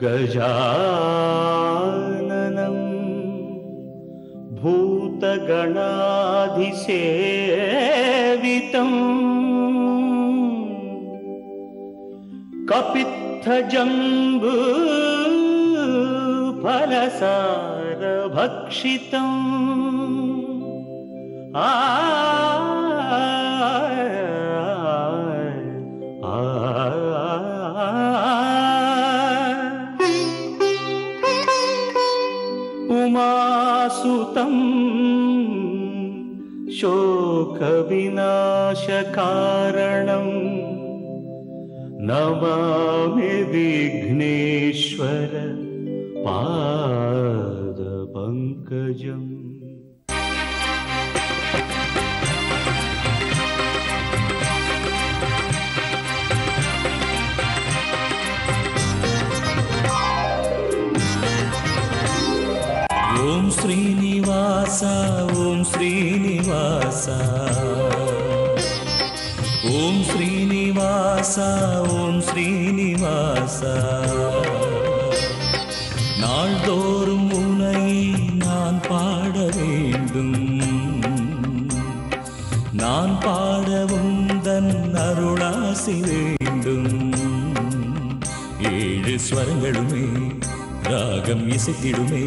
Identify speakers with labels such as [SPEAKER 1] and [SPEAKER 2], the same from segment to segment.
[SPEAKER 1] गजाननं भूतगणाधिसेवितं कपित्थजम्बू फलसारभक्षितम् उमासुतं शोकविनाशकारणं नमामि विघ्नेश्वर पादपङ्कजम्।
[SPEAKER 2] ओम श्रीनिवास ओम श्रीनिवास ओम श्रीनिवास ओम श्रीनिवास நாள்தோறும் உன்னை நான் பாட வேண்டும் நான் பாட உந்தன் அருளாசி வேண்டும் ஏழு ஸ்வரங்களுமே ராகம் இசைத்திடுமே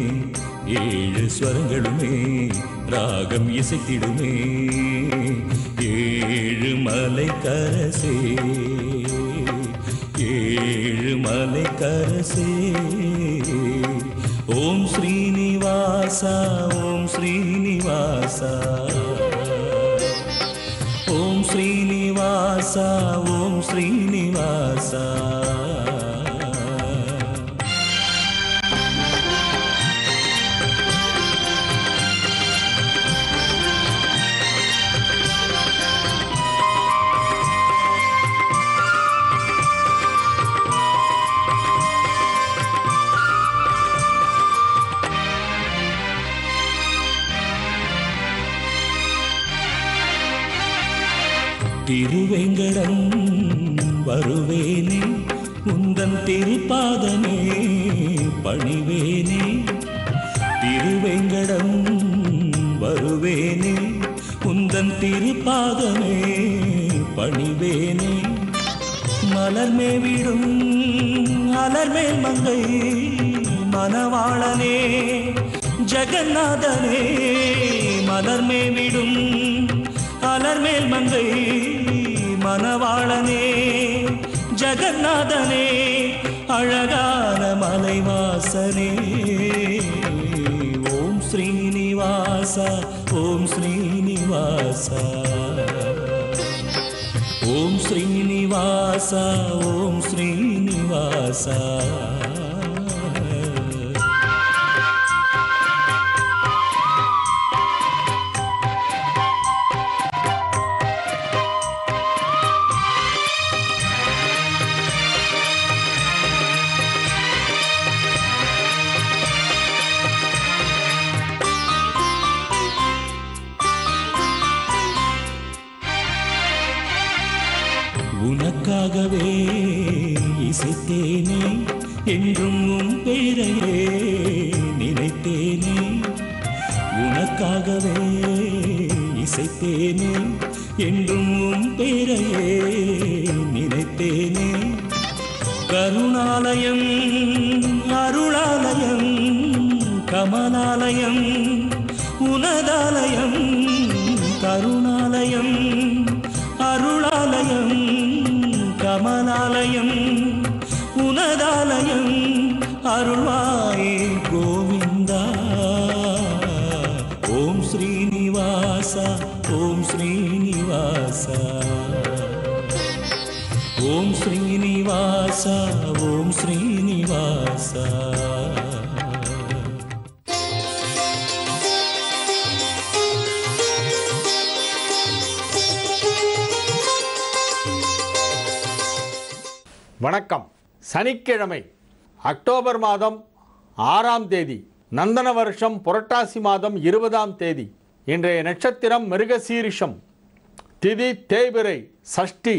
[SPEAKER 2] ஏழு ஸ்வரங்களுமே ராகம் இசைத்திடுமே ஏழு மலை கரசே ஏழு மலை கரசே ஓம் ஸ்ரீனிவாசா ஓம் ஸ்ரீனிவாசா ஓம் ஸ்ரீனிவாசா ஓம் ஸ்ரீனிவாசா திருவேங்கடம் வருவேனே உந்தன் திருப்பாதமே பணிவேனே திருவேங்கடம் வருவேனே உந்தன் திருப்பாதமே பணிவேனே மலர்மேவிடும் அலர்மேல் மங்கை மணவாளனே ஜெகநாதனே மலர்மேவிடும் அலர்மேல் மங்கை மணவாளனே ஜெகநாதனே அழகான மலைவாசனே ஓம் ஸ்ரீனிவாசா ஓம் ஸ்ரீனிவாசா ஓம் ஸ்ரீனிவாசா ஓம் ஸ்ரீனிவாசா உனக்காகவே இசைத்தேனே என்றும் உன் பேரையே நினைத்தேனே உனக்காகவே இசைத்தேனே என்றும் உன் பேரையே நினைத்தேனே கருணாலயம் அருளாலயம் கமலாலயம் உனதாலயம் கருணாலயம் அருளாலயம் கமலாலயம் உனதாலயம் அருள்வாயே கோவிந்தா ஓம் ஸ்ரீனிவாசா ஓம் ஸ்ரீனிவாசா ஓம் ஸ்ரீனிவாசா ஓம் ஸ்ரீனிவாசா
[SPEAKER 3] வணக்கம். சனிக்கிழமை அக்டோபர் மாதம் 6ஆம் தேதி, நந்தன வருஷம் புரட்டாசி மாதம் 20ஆம் தேதி. இன்றைய நட்சத்திரம் மிருகசீரிஷம், திதி தேய்பிறை, சஷ்டி,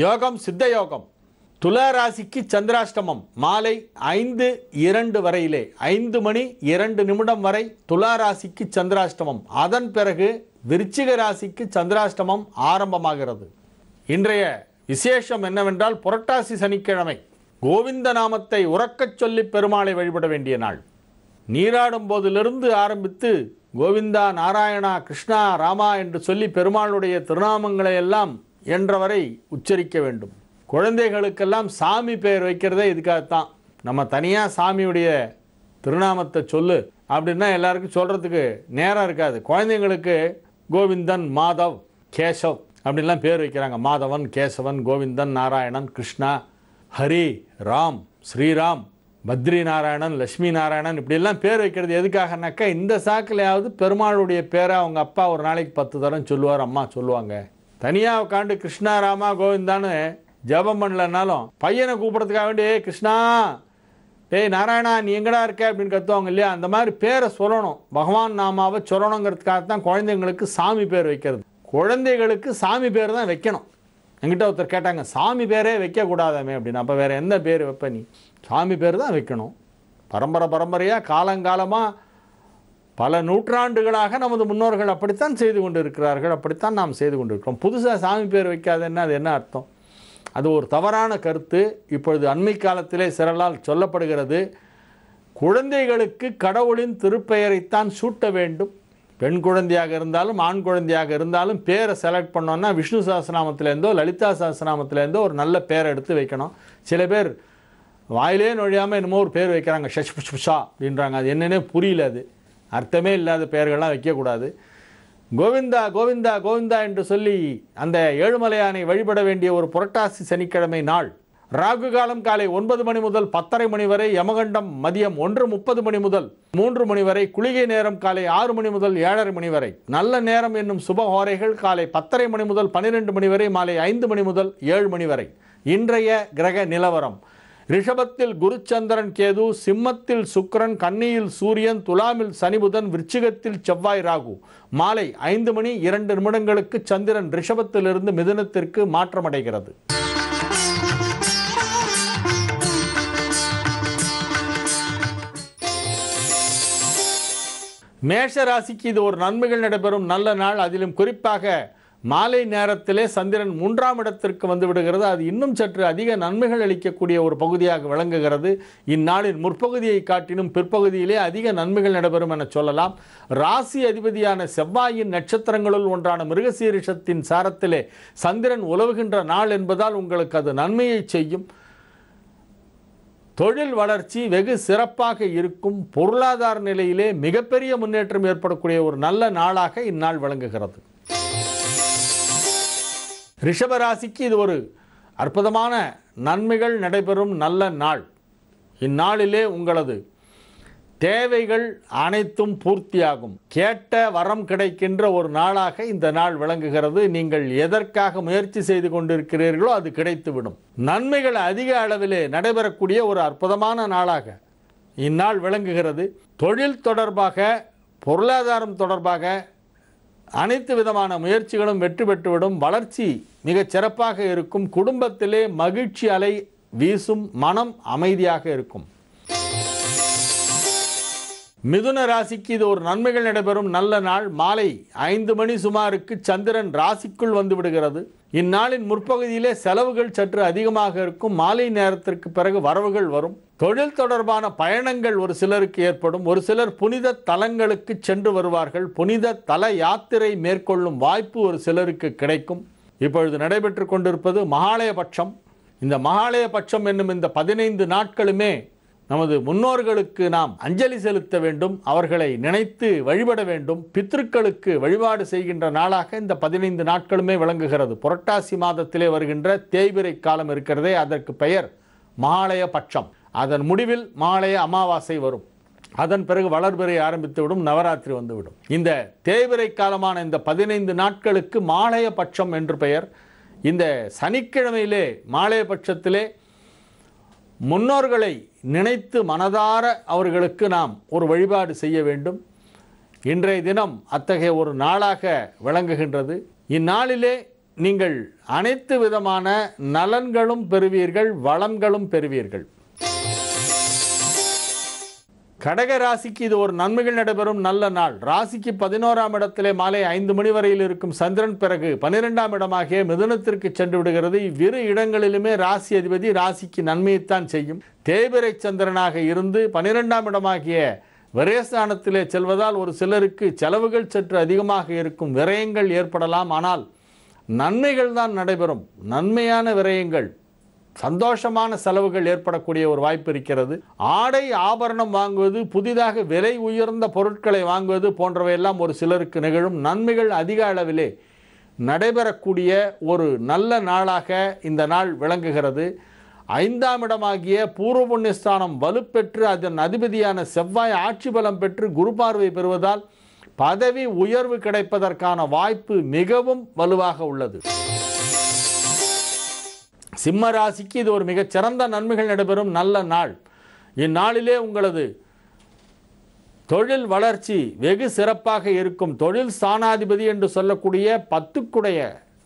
[SPEAKER 3] யோகம் சித்த யோகம், துலா ராசிக்கு சந்திராஷ்டமம் மாலை 5:02 வரையிலே 5 மணி 2 நிமிடம் வரை துலா ராசிக்கு சந்திராஷ்டமம். அதன் பிறகு விருச்சிக ராசிக்கு சந்திராஷ்டமம் ஆரம்பமாகிறது. இன்றைய விசேஷம் என்னவென்றால் புரட்டாசி சனிக்கிழமை கோவிந்த நாமத்தை உறக்கச் சொல்லி பெருமாளை வழிபட வேண்டிய நாள். நீராடும் போதிலிருந்து ஆரம்பித்து கோவிந்தா, நாராயணா, கிருஷ்ணா, ராமா என்று சொல்லி பெருமாளுடைய திருநாமங்களை எல்லாம் என்றவரை உச்சரிக்க வேண்டும். குழந்தைகளுக்கெல்லாம் சாமி பெயர் வைக்கிறதே இதுக்காகத்தான். நம்ம தனியாக சாமியுடைய திருநாமத்தை சொல்லு அப்படின்னா எல்லாருக்கும் சொல்கிறதுக்கு நேரம் இருக்காது. குழந்தைங்களுக்கு கோவிந்தன், மாதவ், கேசவ் அப்படின்லாம் பேர் வைக்கிறாங்க. மாதவன், கேசவன், கோவிந்தன், நாராயணன், கிருஷ்ணா, ஹரி, ராம், ஸ்ரீராம், பத்ரி நாராயணன், லட்சுமி நாராயணன் இப்படிலாம் பேர் வைக்கிறது எதுக்காகனாக்கா இந்த சாக்கிலையாவது பெருமாளுடைய பேரை அவங்க அப்பா ஒரு நாளைக்கு 10 தரம் சொல்லுவார், அம்மா சொல்லுவாங்க. தனியாக உட்காந்து கிருஷ்ணா, ராமா, கோவிந்தான்னு ஜபம் பண்ணலனாலும் பையனை கூப்பிட்றதுக்காக வேண்டி கிருஷ்ணா, டேய் நாராயணா நீ எங்கடா இருக்க அப்படின்னு கத்துவாங்க இல்லையா, அந்த மாதிரி பேரை சொல்லணும். பகவான் நாமாவை சொல்லணுங்கிறதுக்காகத்தான் குழந்தைங்களுக்கு சாமி பேர் வைக்கிறது. குழந்தைகளுக்கு சாமி பேர் தான் வைக்கணும். என்கிட்ட ஒருத்தர் கேட்டாங்க, சாமி பேரே வைக்கக்கூடாதாமே அப்படின்னு. அப்போ வேறு எந்த பேர் வைப்ப நீ? சாமி பேர் தான் வைக்கணும். பரம்பரையாக காலங்காலமாக பல நூற்றாண்டுகளாக நமது முன்னோர்கள் அப்படித்தான் செய்து கொண்டு இருக்கிறார்கள். அப்படித்தான் நாம் செய்து கொண்டு இருக்கிறோம். புதுசாக சாமி பேர் வைக்காதுன்னா அது என்ன அர்த்தம்? அது ஒரு தவறான கருத்து. இப்பொழுது அண்மை காலத்திலே சிலரால் சொல்லப்படுகிறது, குழந்தைகளுக்கு கடவுளின் திருப்பெயரைத்தான் சூட்ட வேண்டும். பெண் குழந்தையாக இருந்தாலும் ஆண் குழந்தையாக இருந்தாலும் பேரை செலக்ட் பண்ணோன்னா விஷ்ணு சஹஸ்ரநாமத்திலேருந்தோ லலிதா சஹஸ்ரநாமத்திலேருந்தோ ஒரு நல்ல பேரை எடுத்து வைக்கணும். சில பேர் வாயிலே நொழியாமல் என்னமோ ஒரு பேர் வைக்கிறாங்க, ஷஷ்புஷா அப்படின்றாங்க. அது என்னென்னே புரியல. அது அர்த்தமே இல்லாத பெயர்கள்லாம் வைக்கக்கூடாது. கோவிந்தா கோவிந்தா கோவிந்தா என்று சொல்லி அந்த ஏழுமலையானை வழிபட வேண்டிய ஒரு புரட்டாசி சனிக்கிழமை நாள். ராகு காலம் காலை 9 மணி முதல் 10:30 மணி வரை, யமகண்டம் மதியம் 1:30 மணி முதல் 3 மணி வரை, குளிகை நேரம் காலை 6 மணி முதல் 7:30 மணி வரை, நல்ல நேரம் என்னும் சுபஹோரைகள் காலை 10:30 மணி முதல் 12 மணி வரை, மாலை 5 மணி முதல் 7 மணி வரை. இன்றைய கிரக நிலவரம்: ரிஷபத்தில் குருச்சந்திரன் கேது, சிம்மத்தில் சுக்கிரன், கன்னியில் சூரியன், துலாமில் சனிபுதன், விருச்சிகத்தில் செவ்வாய் ராகு. மாலை 5 மணி 2 நிமிடங்களுக்கு சந்திரன் ரிஷபத்திலிருந்து மிதுனத்திற்கு மாற்றமடைகிறது. மேஷ ராசிக்கு இது ஒரு நன்மைகள் நடைபெறும் நல்ல நாள். அதிலும் குறிப்பாக மாலை நேரத்திலே சந்திரன் 3ஆம் இடத்திற்கு வந்து விடுகிறது. அது இன்னும் சற்று அதிக நன்மைகள் அளிக்கக்கூடிய ஒரு பகுதியாக விளங்குகிறது. இந்நாளின் முற்பகுதியை காட்டினும் பிற்பகுதியிலே அதிக நன்மைகள் நடைபெறும் என சொல்லலாம். ராசி அதிபதியான செவ்வாயின் நட்சத்திரங்களுள் ஒன்றான மிருகசீரிஷத்தின் சாரத்திலே சந்திரன் உலவுகின்ற நாள் என்பதால் உங்களுக்கு அது நன்மையை செய்யும். தொழில் வளர்ச்சி வெகு சிறப்பாக இருக்கும். பொருளாதார நிலையிலே மிகப்பெரிய முன்னேற்றம் ஏற்படக்கூடிய ஒரு நல்ல நாளாக இந்நாள் விளங்குகிறது. ரிஷபராசிக்கு இது ஒரு அற்புதமான நன்மைகள் நடைபெறும் நல்ல நாள். இந்நாளிலே உங்களது தேவைகள் அனைத்தும் பூர்த்தியாகும். கேட்ட வரம் கிடைக்கின்ற ஒரு நாளாக இந்த நாள் விளங்குகிறது. நீங்கள் எதற்காக முயற்சி செய்து கொண்டிருக்கிறீர்களோ அது கிடைத்துவிடும். நன்மைகள் அதிக அளவிலே நடைபெறக்கூடிய ஒரு அற்புதமான நாளாக இந்நாள் விளங்குகிறது. தொழில் தொடர்பாக, பொருளாதாரம் தொடர்பாக அனைத்து விதமான முயற்சிகளும் வெற்றி பெற்றுவிடும். வளர்ச்சி மிகச் சிறப்பாக இருக்கும். குடும்பத்திலே மகிழ்ச்சி அலை வீசும். மனம் அமைதியாக இருக்கும். மிதுன ராசிக்கு இது ஒரு நன்மைகள் நடைபெறும் நல்ல நாள். மாலை 5 மணி சுமாருக்கு சந்திரன் ராசிக்குள் வந்து விடுகிறது. இந்நாளின் முற்பகுதியிலே செலவுகள் சற்று அதிகமாக இருக்கும். மாலை நேரத்திற்கு பிறகு வரவுகள் வரும். தொழில் தொடர்பான பயணங்கள் ஒரு சிலருக்கு ஏற்படும். ஒரு சிலர் புனித தலங்களுக்கு சென்று வருவார்கள். புனித தல யாத்திரை மேற்கொள்ளும் வாய்ப்பு ஒரு சிலருக்கு கிடைக்கும். இப்பொழுது நடைபெற்று கொண்டிருப்பது மகாலய பட்சம். இந்த மகாலய பட்சம் என்னும் இந்த 15 நாட்களுமே நமது முன்னோர்களுக்கு நாம் அஞ்சலி செலுத்த வேண்டும். அவர்களை நினைத்து வழிபட வேண்டும். பித்ருக்களுக்கு வழிபாடு செய்கின்ற நாளாக இந்த 15 நாட்களுமே விளங்குகிறது. புரட்டாசி மாதத்திலே வருகின்ற தேய்பிறை காலம் இருக்கிறதே, அதற்கு பெயர் மகாலய பட்சம். அதன் முடிவில் மகாலய அமாவாசை வரும். அதன் பிறகு வளர்பிறை ஆரம்பித்துவிடும், நவராத்திரி வந்துவிடும். இந்த தேய்பிறை காலமான இந்த 15 நாட்களுக்கு மாலய பட்சம் என்று பெயர். இந்த சனிக்கிழமையிலே மாலய பட்சத்திலே முன்னோர்களை நினைத்து மனதார அவர்களுக்கு நாம் ஒரு வழிபாடு செய்ய வேண்டும். இன்றைய தினம் அத்தகைய ஒரு நாளாக விளங்குகின்றது. இந்நாளிலே நீங்கள் அனைத்து விதமான நலன்களும் பெறுவீர்கள், வளங்களும் பெறுவீர்கள். கடக ராசிக்கு இது ஒரு நன்மைகள் நடைபெறும் நல்ல நாள். ராசிக்கு 11ஆம் இடத்திலே மாலை 5 மணி வரையில் இருக்கும் சந்திரன் பிறகு 12ஆம் இடமாகிய மிதுனத்திற்கு சென்று விடுகிறது. இவ்விரு இடங்களிலுமே ராசி அதிபதி ராசிக்கு நன்மையைத்தான் செய்யும். தேய்பிறை சந்திரனாக இருந்து 12ஆம் இடமாகிய விரயஸ்தானத்திலே செல்வதால் ஒரு சிலருக்கு செலவுகள் சற்று அதிகமாக இருக்கும், விரயங்கள் ஏற்படலாம். ஆனால் நன்மைகள் தான் நடைபெறும். நன்மையான விரயங்கள், சந்தோஷமான செலவுகள் ஏற்படக்கூடிய ஒரு வாய்ப்பு இருக்கிறது. ஆடை ஆபரணம் வாங்குவது, புதிதாக விலை உயர்ந்த பொருட்களை வாங்குவது போன்றவையெல்லாம் ஒரு சிலருக்கு நிகழும். நன்மைகள் அதிக அளவிலே நடைபெறக்கூடிய ஒரு நல்ல நாளாக இந்த நாள் விளங்குகிறது. 5ஆம் இடமாகிய பூர்வ புண்ணியஸ்தானம் வலுப்பெற்று அதன் அதிபதியான செவ்வாய் ஆட்சி பலம் பெற்று குரு பார்வை பெறுவதால் பதவி உயர்வு கிடைப்பதற்கான வாய்ப்பு மிகவும் வலுவாக உள்ளது. சிம்ம ராசிக்கு இது ஒரு மிகச்சிறந்த நன்மைகள் நடைபெறும் நல்ல நாள். இந்நாளிலே உங்களது தொழில் வளர்ச்சி வெகு சிறப்பாக இருக்கும். தொழில் ஸ்தானாதிபதி என்று சொல்லக்கூடிய 10க்குடைய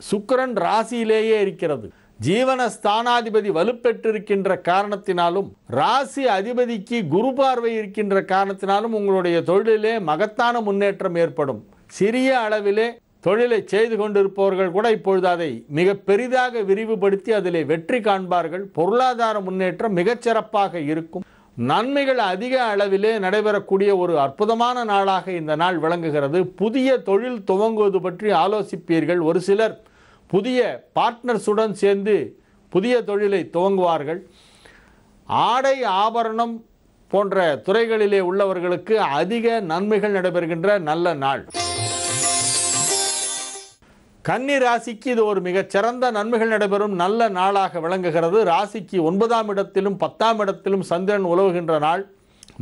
[SPEAKER 3] சுக்கிரன் ராசியிலேயே இருக்கிறது. ஜீவன ஸ்தானாதிபதி வலுப்பெற்றிருக்கின்ற காரணத்தினாலும் ராசி அதிபதிக்கு குரு பார்வை இருக்கின்ற காரணத்தினாலும் உங்களுடைய தொழிலிலே மகத்தான முன்னேற்றம் ஏற்படும். சிறிய அளவிலே தொழிலை செய்து கொண்டிருப்பவர்கள் கூட இப்பொழுது அதை மிக பெரிதாக விரிவுபடுத்தி அதிலே வெற்றி காண்பார்கள். பொருளாதார முன்னேற்றம் மிகச்சிறப்பாக இருக்கும். நன்மைகள் அதிக அளவிலே நடைபெறக்கூடிய ஒரு அற்புதமான நாளாக இந்த நாள் விளங்குகிறது. புதிய தொழில் துவங்குவது பற்றி ஆலோசிப்பீர்கள். ஒரு சிலர் புதிய பார்ட்னர்ஸுடன் சேர்ந்து புதிய தொழிலை துவங்குவார்கள். ஆடை ஆபரணம் போன்ற துறைகளிலே உள்ளவர்களுக்கு அதிக நன்மைகள் நடைபெறுகின்ற நல்ல நாள். கன்னி ராசிக்கு இது ஒரு மிகச்சிறந்த நன்மைகள் நடைபெறும் நல்ல நாளாக விளங்குகிறது. ராசிக்கு 9ஆம் இடத்திலும் 10ஆம் இடத்திலும் சந்திரன் உலவுகின்ற நாள்.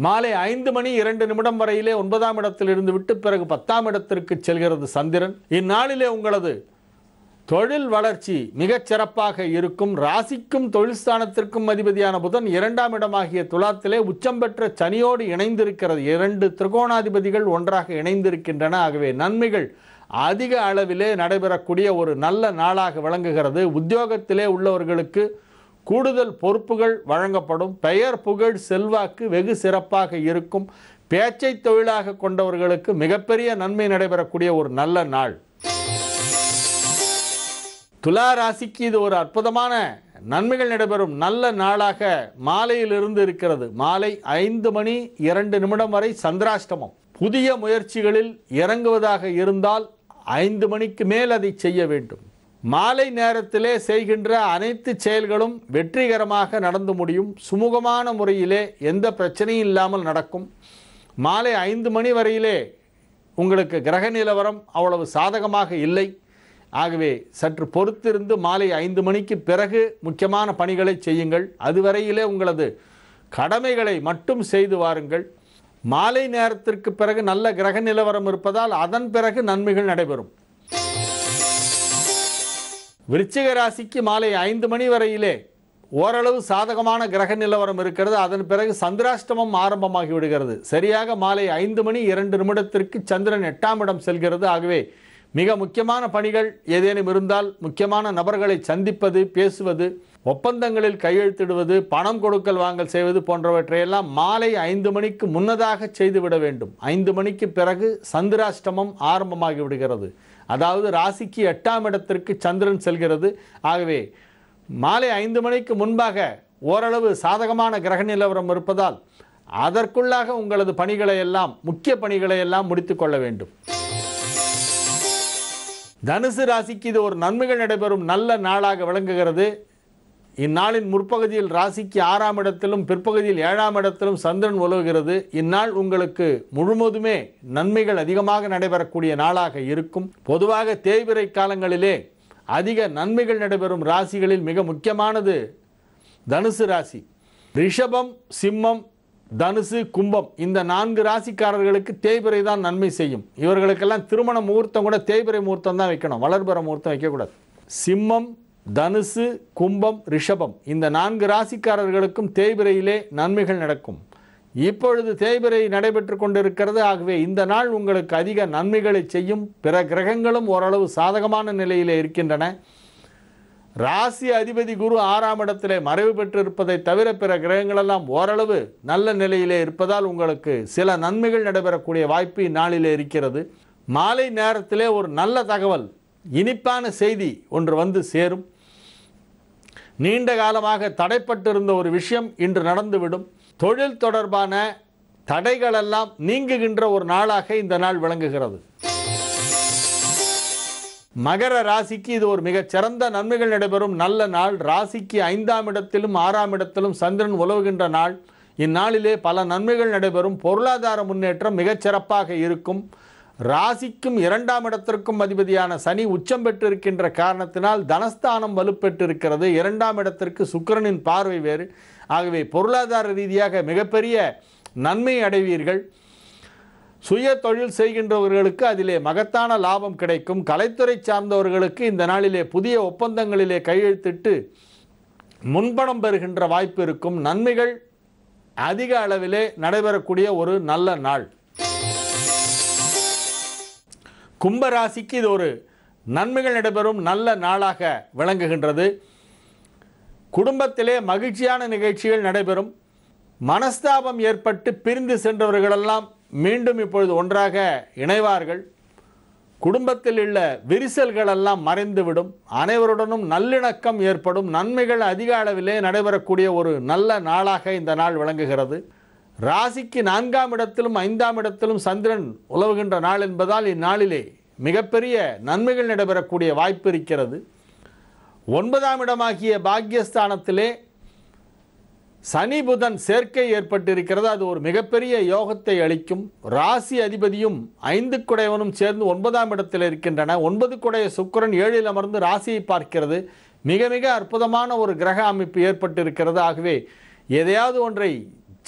[SPEAKER 3] மாலை 5 மணி 2 நிமிடம் வரையிலே 9ஆம் இடத்தில் இருந்து விட்டு பிறகு 10ஆம் இடத்திற்கு செல்கிறது சந்திரன். இந்நாளிலே உங்களது தொழில் வளர்ச்சி மிகச் சிறப்பாக இருக்கும். ராசிக்கும் தொழில் ஸ்தானத்திற்கும் அதிபதியான புதன் 2ஆம் இடமாகிய துலாத்திலே உச்சம் பெற்ற சனியோடு இணைந்திருக்கிறது. 2 திரிகோணாதிபதிகள் ஒன்றாக இணைந்திருக்கின்றன. ஆகவே நன்மைகள் அதிக அளவிலே நடைபெறக்கூடிய ஒரு நல்ல நாளாக விளங்குகிறது. உத்தியோகத்திலே உள்ளவர்களுக்கு கூடுதல் பொறுப்புகள் வழங்கப்படும். பெயர் புகழ் செல்வாக்கு வெகு சிறப்பாக இருக்கும். பேச்சை தொழிலாக கொண்டவர்களுக்கு மிகப்பெரிய நன்மை நடைபெறக்கூடிய ஒரு நல்ல நாள். துலா ராசிக்கு இது ஒரு அற்புதமான நன்மைகள் நடைபெறும் நல்ல நாளாக மாலையிலிருந்து இருக்கிறது. மாலை 5 மணி 2 நிமிடம் வரை சந்திராஷ்டமம். புதிய முயற்சிகளில் இறங்குவதாக இருந்தால் 5 மணிக்கு மேல் அதை செய்ய வேண்டும். மாலை நேரத்திலே செய்கின்ற அனைத்து செயல்களும் வெற்றிகரமாக நடந்து முடியும். சுமூகமான முறையிலே எந்த பிரச்சனையும் இல்லாமல் நடக்கும். மாலை 5 மணி வரையிலே உங்களுக்கு கிரக நிலவரம் அவ்வளவு சாதகமாக இல்லை. ஆகவே சற்று பொறுத்திருந்து மாலை 5 மணிக்கு பிறகு முக்கியமான பணிகளை செய்யுங்கள். அதுவரையிலே உங்களது கடமைகளை மட்டும் செய்து வாருங்கள். மாலை நேரத்திற்கு பிறகு நல்ல கிரக நிலவரம் இருப்பதால் அதன் பிறகு நன்மைகள் நடைபெறும். விருச்சிக ராசிக்கு மாலை 5 மணி வரையிலே ஓரளவு சாதகமான கிரக நிலவரம் இருக்கிறது. அதன் பிறகு சந்திராஷ்டமம் ஆரம்பமாகி விடுகிறது. சரியாக மாலை 5 மணி 2 நிமிடத்திற்கு சந்திரன் 8ஆம் இடம் செல்கிறது. ஆகவே மிக முக்கியமான பணிகள் ஏதேனும் இருந்தால் முக்கியமான நபர்களை சந்திப்பது, பேசுவது, ஒப்பந்தங்களில் கையெழுத்திடுவது, பணம் கொடுக்கல் வாங்கல் செய்வது போன்றவற்றையெல்லாம் மாலை 5 மணிக்கு முன்னதாக செய்துவிட வேண்டும். 5 மணிக்கு பிறகு சந்திராஷ்டமம் ஆரம்பமாகி விடுகிறது. அதாவது ராசிக்கு 8ஆம் இடத்திற்கு சந்திரன் செல்கிறது. ஆகவே மாலை 5 மணிக்கு முன்பாக ஓரளவு சாதகமான கிரக நிலவரம் இருப்பதால் அதற்குள்ளாக உங்களது பணிகளை எல்லாம் முக்கிய பணிகளை எல்லாம் முடித்து கொள்ள வேண்டும். தனுசு ராசிக்கு இது ஒரு நன்மைகள் நடைபெறும் நல்ல நாளாக விளங்குகிறது. இந்நாளின் முற்பகுதியில் ராசிக்கு 6ஆம் இடத்திலும் பிற்பகுதியில் 7ஆம் இடத்திலும் சந்திரன் உலவுகிறது. இந்நாள் உங்களுக்கு முழுவதுமே நன்மைகள் அதிகமாக நடைபெறக்கூடிய நாளாக இருக்கும். பொதுவாக தேய்பிறை காலங்களிலே அதிக நன்மைகள் நடைபெறும் ராசிகளில் மிக முக்கியமானது தனுசு ராசி. ரிஷபம், சிம்மம், தனுசு, கும்பம் இந்த 4 ராசிக்காரர்களுக்கு தேய்பிறை தான் நன்மை செய்யும். இவர்களுக்கெல்லாம் திருமண முகூர்த்தம் கூட தேய்பிறை முகூர்த்தம் தான் வைக்கணும், வளர்பிற முகூர்த்தம் வைக்கக்கூடாது. சிம்மம், தனுசு, கும்பம், ரிஷபம் இந்த 4 ராசிக்காரர்களுக்கும் தேய்பிறையிலே நன்மைகள் நடக்கும். இப்பொழுது தேய்பிறை நடைபெற்று கொண்டிருக்கிறது. ஆகவே இந்த நாள் உங்களுக்கு அதிக நன்மைகளை செய்யும். பிற கிரகங்களும் ஓரளவு சாதகமான நிலையிலே இருக்கின்றன. ராசி அதிபதி குரு 6ஆம் இடத்திலே மறைவு பெற்றிருப்பதை தவிர பிற கிரகங்களெல்லாம் ஓரளவு நல்ல நிலையிலே இருப்பதால் உங்களுக்கு சில நன்மைகள் நடைபெறக்கூடிய வாய்ப்பு இந்நாளிலே இருக்கிறது. மாலை நேரத்திலே ஒரு நல்ல தகவல், இனிப்பான செய்தி ஒன்று வந்து சேரும். நீண்ட காலமாக தடைப்பட்டிருந்த ஒரு விஷயம் இன்று நடந்துவிடும். தொழில் தொடர்பான தடைகளெல்லாம் நீங்குகின்ற ஒரு நாளாக இந்த நாள் விளங்குகிறது. மகர ராசிக்கு இது ஒரு மிகச்சிறந்த நன்மைகள் நடைபெறும் நல்ல நாள். ராசிக்கு 5ஆம் இடத்திலும் 6ஆம் இடத்திலும் சந்திரன் உலவுகின்ற நாள். இந்நாளிலே பல நன்மைகள் நடைபெறும். பொருளாதார முன்னேற்றம் மிகச்சிறப்பாக இருக்கும். ராசிக்கும் 2ஆம் இடத்திற்கும் அதிபதியான சனி உச்சம் பெற்றிருக்கின்ற காரணத்தினால் தனஸ்தானம் வலுப்பெற்றிருக்கிறது. 2ஆம் இடத்திற்கு சுக்கிரனின் பார்வை வேறு. ஆகவே பொருளாதார ரீதியாக மிகப்பெரிய நன்மை அடைவீர்கள். சுய தொழில் செய்கின்றவர்களுக்கு அதிலே மகத்தான லாபம் கிடைக்கும். கலைத்துறை சார்ந்தவர்களுக்கு இந்த நாளிலே புதிய ஒப்பந்தங்களிலே கையெழுத்திட்டு முன்பணம் பெறுகின்ற வாய்ப்பு இருக்கும். நன்மைகள் அதிக அளவிலே நடைபெறக்கூடிய ஒரு நல்ல நாள். கும்பராசிக்கு இது ஒரு நன்மைகள் நடைபெறும் நல்ல நாளாக விளங்குகின்றது. குடும்பத்திலே மகிழ்ச்சியான நிகழ்ச்சிகள் நடைபெறும். மனஸ்தாபம் ஏற்பட்டு பிரிந்து சென்றவர்களெல்லாம் மீண்டும் இப்பொழுது ஒன்றாக இணைவார்கள். குடும்பத்தில் உள்ள விரிசல்களெல்லாம் மறைந்துவிடும். அனைவருடனும் நல்லிணக்கம் ஏற்படும். நன்மைகள் அதிக அளவிலே நடைபெறக்கூடிய ஒரு நல்ல நாளாக இந்த நாள் விளங்குகிறது. ராசிக்கு 4ஆம் இடத்திலும் 5ஆம் இடத்திலும் சந்திரன் உலவுகின்ற நாள் என்பதால் இந்நாளிலே மிகப்பெரிய நன்மைகள் நடைபெறக்கூடிய வாய்ப்பு இருக்கிறது. 9ஆம் இடமாகிய பாக்யஸ்தானத்திலே சனி புதன் சேர்க்கை ஏற்பட்டிருக்கிறது. அது ஒரு மிகப்பெரிய யோகத்தை அளிக்கும். ராசி அதிபதியும் 5 குடையவனும் சேர்ந்து 9ஆம் இடத்தில் இருக்கின்றன. 9 குடைய சுக்கிரன் 7இல் அமர்ந்து ராசியை பார்க்கிறது. மிக மிக அற்புதமான ஒரு கிரக அமைப்பு ஏற்பட்டிருக்கிறது. ஆகவே எதையாவது ஒன்றை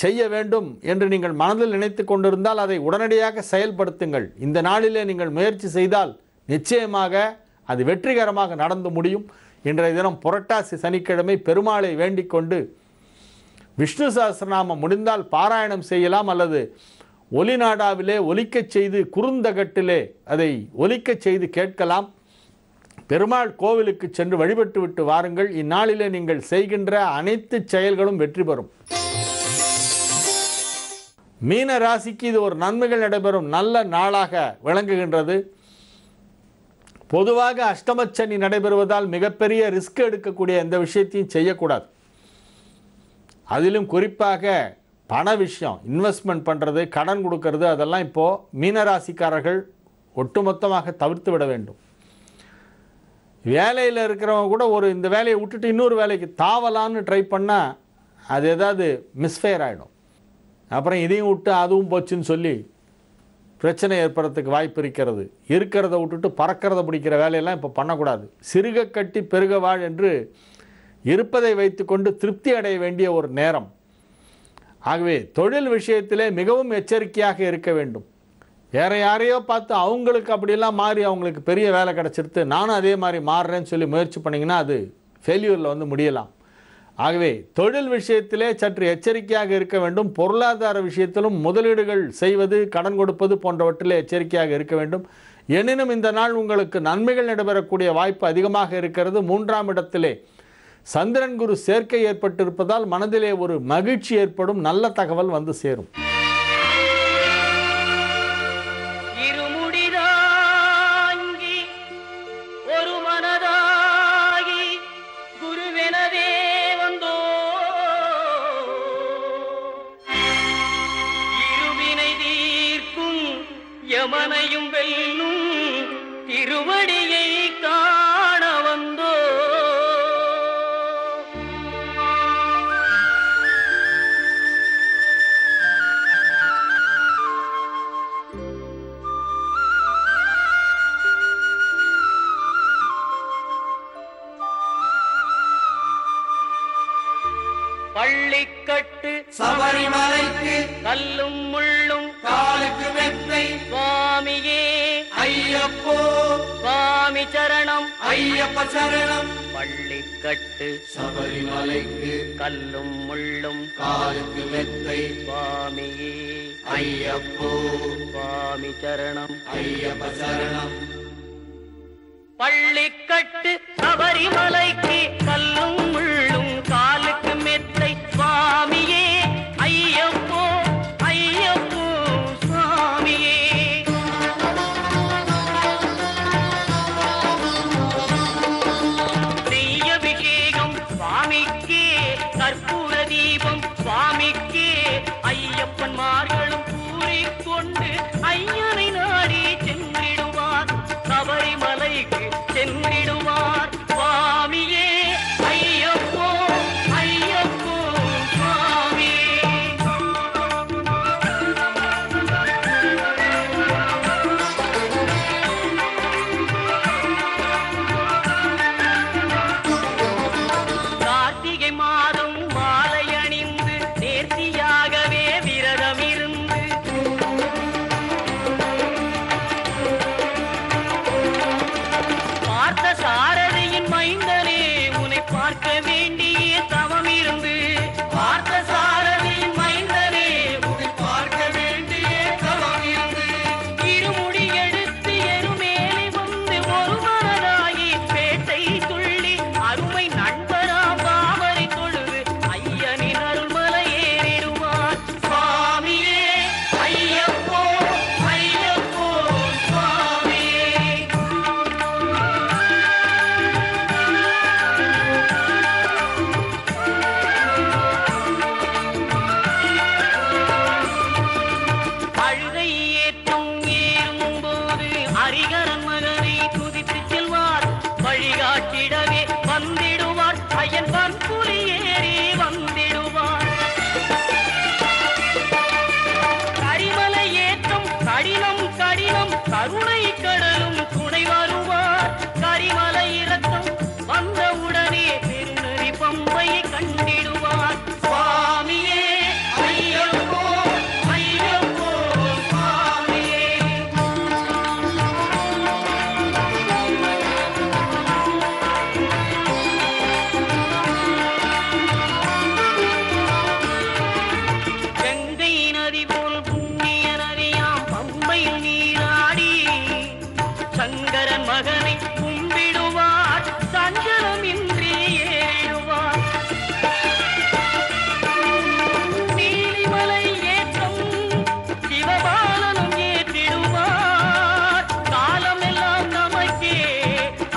[SPEAKER 3] செய்ய வேண்டும் என்று நீங்கள் மனதில் நினைத்து கொண்டிருந்தால் அதை உடனடியாக செயல்படுத்துங்கள். இந்த நாளிலே நீங்கள் முயற்சி செய்தால் நிச்சயமாக அது வெற்றிகரமாக நடந்து முடியும். இன்றைய தினம் புரட்டாசி சனிக்கிழமை பெருமாளை வேண்டிக் கொண்டு விஷ்ணு சஹஸ்ரநாமம் முடிந்தால் பாராயணம் செய்யலாம். அல்லது ஒலிநாடாவிலே ஒலிக்கச் செய்து குறுந்தகட்டிலே அதை ஒலிக்கச் செய்து கேட்கலாம். பெருமாள் கோவிலுக்கு சென்று வழிபட்டு விட்டு வாருங்கள். இந்நாளிலே நீங்கள் செய்கின்ற அனைத்து செயல்களும் வெற்றி பெறும். மீன ராசிக்கு இது ஒரு நன்மைகள் நடைபெறும் நல்ல நாளாக விளங்குகின்றது. பொதுவாக அஷ்டமச்சனி நடைபெறுவதால் மிகப்பெரிய ரிஸ்க் எடுக்கக்கூடிய எந்த விஷயத்தையும் செய்யக்கூடாது. அதிலும் குறிப்பாக பண விஷயம், இன்வெஸ்ட்மெண்ட் பண்ணுறது, கடன் கொடுக்கறது, அதெல்லாம் இப்போது மீனராசிக்காரர்கள் ஒட்டுமொத்தமாக தவிர்த்து விட வேண்டும். வேலையில் இருக்கிறவங்க கூட இந்த வேலையை விட்டுட்டு இன்னொரு வேலைக்கு தாவலான்னு ட்ரை பண்ணால் அது ஏதாவது மிஸ்ஃபயர் ஆகிடும். அப்புறம் இதையும் விட்டு அதுவும் போச்சுன்னு சொல்லி பிரச்சனை ஏற்படுறதுக்கு வாய்ப்பு இருக்கிறது. இருக்கிறத விட்டுட்டு பறக்கிறத பிடிக்கிற வேலையெல்லாம் இப்போ பண்ணக்கூடாது. சிறுக கட்டி பெருக வாழ் என்று இருப்பதை வைத்துக்கொண்டு திருப்தி அடைய வேண்டிய ஒரு நேரம். ஆகவே தொழில் விஷயத்திலே மிகவும் எச்சரிக்கையாக இருக்க வேண்டும். வேறு யாரையோ பார்த்து அவங்களுக்கு அப்படியெல்லாம் மாறி அவங்களுக்கு பெரிய வேலை கிடச்சிருத்து நானும் அதே மாதிரி மாறுறேன்னு சொல்லி முயற்சி பண்ணிங்கன்னா அது ஃபெயில்யூரில் வந்து முடியலாம். ஆகவே தொழில் விஷயத்திலே சற்று எச்சரிக்கையாக இருக்க வேண்டும். பொருளாதார விஷயத்திலும் முதலீடுகள் செய்வது, கடன் கொடுப்பது போன்றவற்றிலே எச்சரிக்கையாக இருக்க வேண்டும். எனினும் இந்த நாள் உங்களுக்கு நன்மைகள் நடைபெறக்கூடிய வாய்ப்பு அதிகமாக இருக்கிறது. 3ஆம் இடத்திலே சந்திரன் குரு சேர்க்கை ஏற்பட்டிருப்பதால் மனதிலே ஒரு மகிழ்ச்சி ஏற்படும். நல்ல தகவல் வந்து சேரும்.
[SPEAKER 4] யமனையும் வெல்லும் திருவடியை காண வந்தோ. பள்ளிக்கட்டு
[SPEAKER 5] சபரிமலைக்கு
[SPEAKER 4] கல்லும் முள்ளும்
[SPEAKER 5] காலுக்கு மெத்தை
[SPEAKER 4] சுவாமியே
[SPEAKER 5] ஐயப்போ
[SPEAKER 4] சுவாமி சுவாமி சரணம்
[SPEAKER 5] ஐயப்ப சரணம்.
[SPEAKER 4] பள்ளிக்கட்டு
[SPEAKER 5] சபரிமலைக்கு
[SPEAKER 4] கல்லும் முள்ளும்
[SPEAKER 5] காலுக்கு மெத்தை
[SPEAKER 4] சுவாமியே
[SPEAKER 5] ஐயப்போ.
[SPEAKER 4] சுவாமி சரணம்
[SPEAKER 5] ஐயப்ப சரணம்.
[SPEAKER 4] பள்ளிக்கட்டு சபரிமலைக்கு கல்லும் முள்ளும் காலுக்கு மெத்தை சுவாமியே ஐயப்போ ஐயப்போ சுவாமியே. நெய்யபிஷேகம் சுவாமிக்கே கற்பூர தீபம் சுவாமிக்கே ஐயப்பன்மார்களும் கூறிக்கொண்டு ஐயனை நாடி சென்றிடுவார் சபரிமலைக்கு சென்றிடுவார் சுவாமியே ஐயப்போ ஐயப்போ சுவாமியே. கார்த்திகை மாதம் மாலை அணிந்து நேர்த்தியாகவே விரதம் இருந்து பார்த்த சாரதியின் மைந்தனே உன்னை பார்க்க வேண்டிய தவம் இருந்து பார்த்த சாரதியின் மைந்தனே உன்னை பார்க்க வேண்டிய தவம் இருந்து இருமுடி எடுத்து எருமேலி வந்து ஒரு மனதாகி பேட்டை துள்ளி அருமை நண்பரா பாவரை தொழுது ஐயனின் அருள்மலை ஏறிடுவார் சுவாமியே ஐயப்போ ஐயப்போ சுவாமியே. அழுதை ஏற்றும் ஏறும்போது ஹரிகரன் மகனை துதித்து செல்வார் வழிகாட்டிடவே வந்திடுவார் ஐயன் பன்புலி ஏறி வந்திடுவார். கரிமலை ஏற்றம் கடினம் கடினம் கருணை கடலும் துணை வருவார். கரிமலை இறக்கம் வந்தவுடனே பெருநெறி பம்பையை கண்டிடுவார் சுவாமியே ஐயப்போ ஐயப்போ சுவாமியே. கங்கை நதி போல் புண்ணிய நதியாம் பம்பையில் நீராடி சங்கரன் மகனை கும்பிடுவார் சஞ்சலமின்றி ஏறுவார். நீலிமலை ஏற்றம் சிவபாலனும் ஏற்றிடுவார். காலமெல்லாம் நமக்கே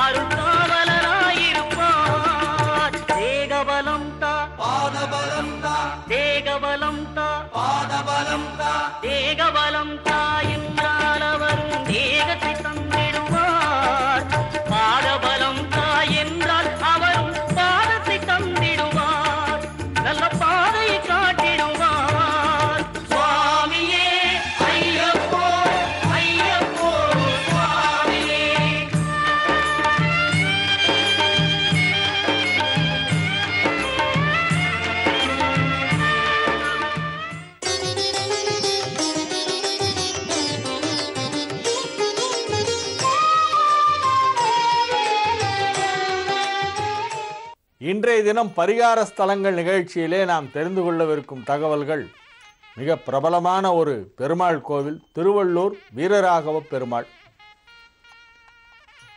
[SPEAKER 4] அருள்காவலராயிருப்பார். தேகபலம் தா
[SPEAKER 5] பாதபலம் தா
[SPEAKER 4] தேகபலம் தா
[SPEAKER 5] பாதபலம் தா.
[SPEAKER 4] தேகபலம் தா என்றால் அவரும் தேகத்தை தந்திடுவார். பாதபலம் தா என்றால் அவரும் பாதத்தை தந்திடுவார். நல்ல பாதையை காட்டிடுவார் சுவாமியே ஐயப்போ ஐயப்போ சுவாமியே.
[SPEAKER 3] இன்றைய தினம் பரிகார ஸ்தலங்கள் நிகழ்ச்சியிலே நாம் தெரிந்து கொள்ளவிருக்கும் தகவல்கள் மிக பிரபலமான ஒரு பெருமாள் கோவில் திருவள்ளூர் வீரராகவ பெருமாள்.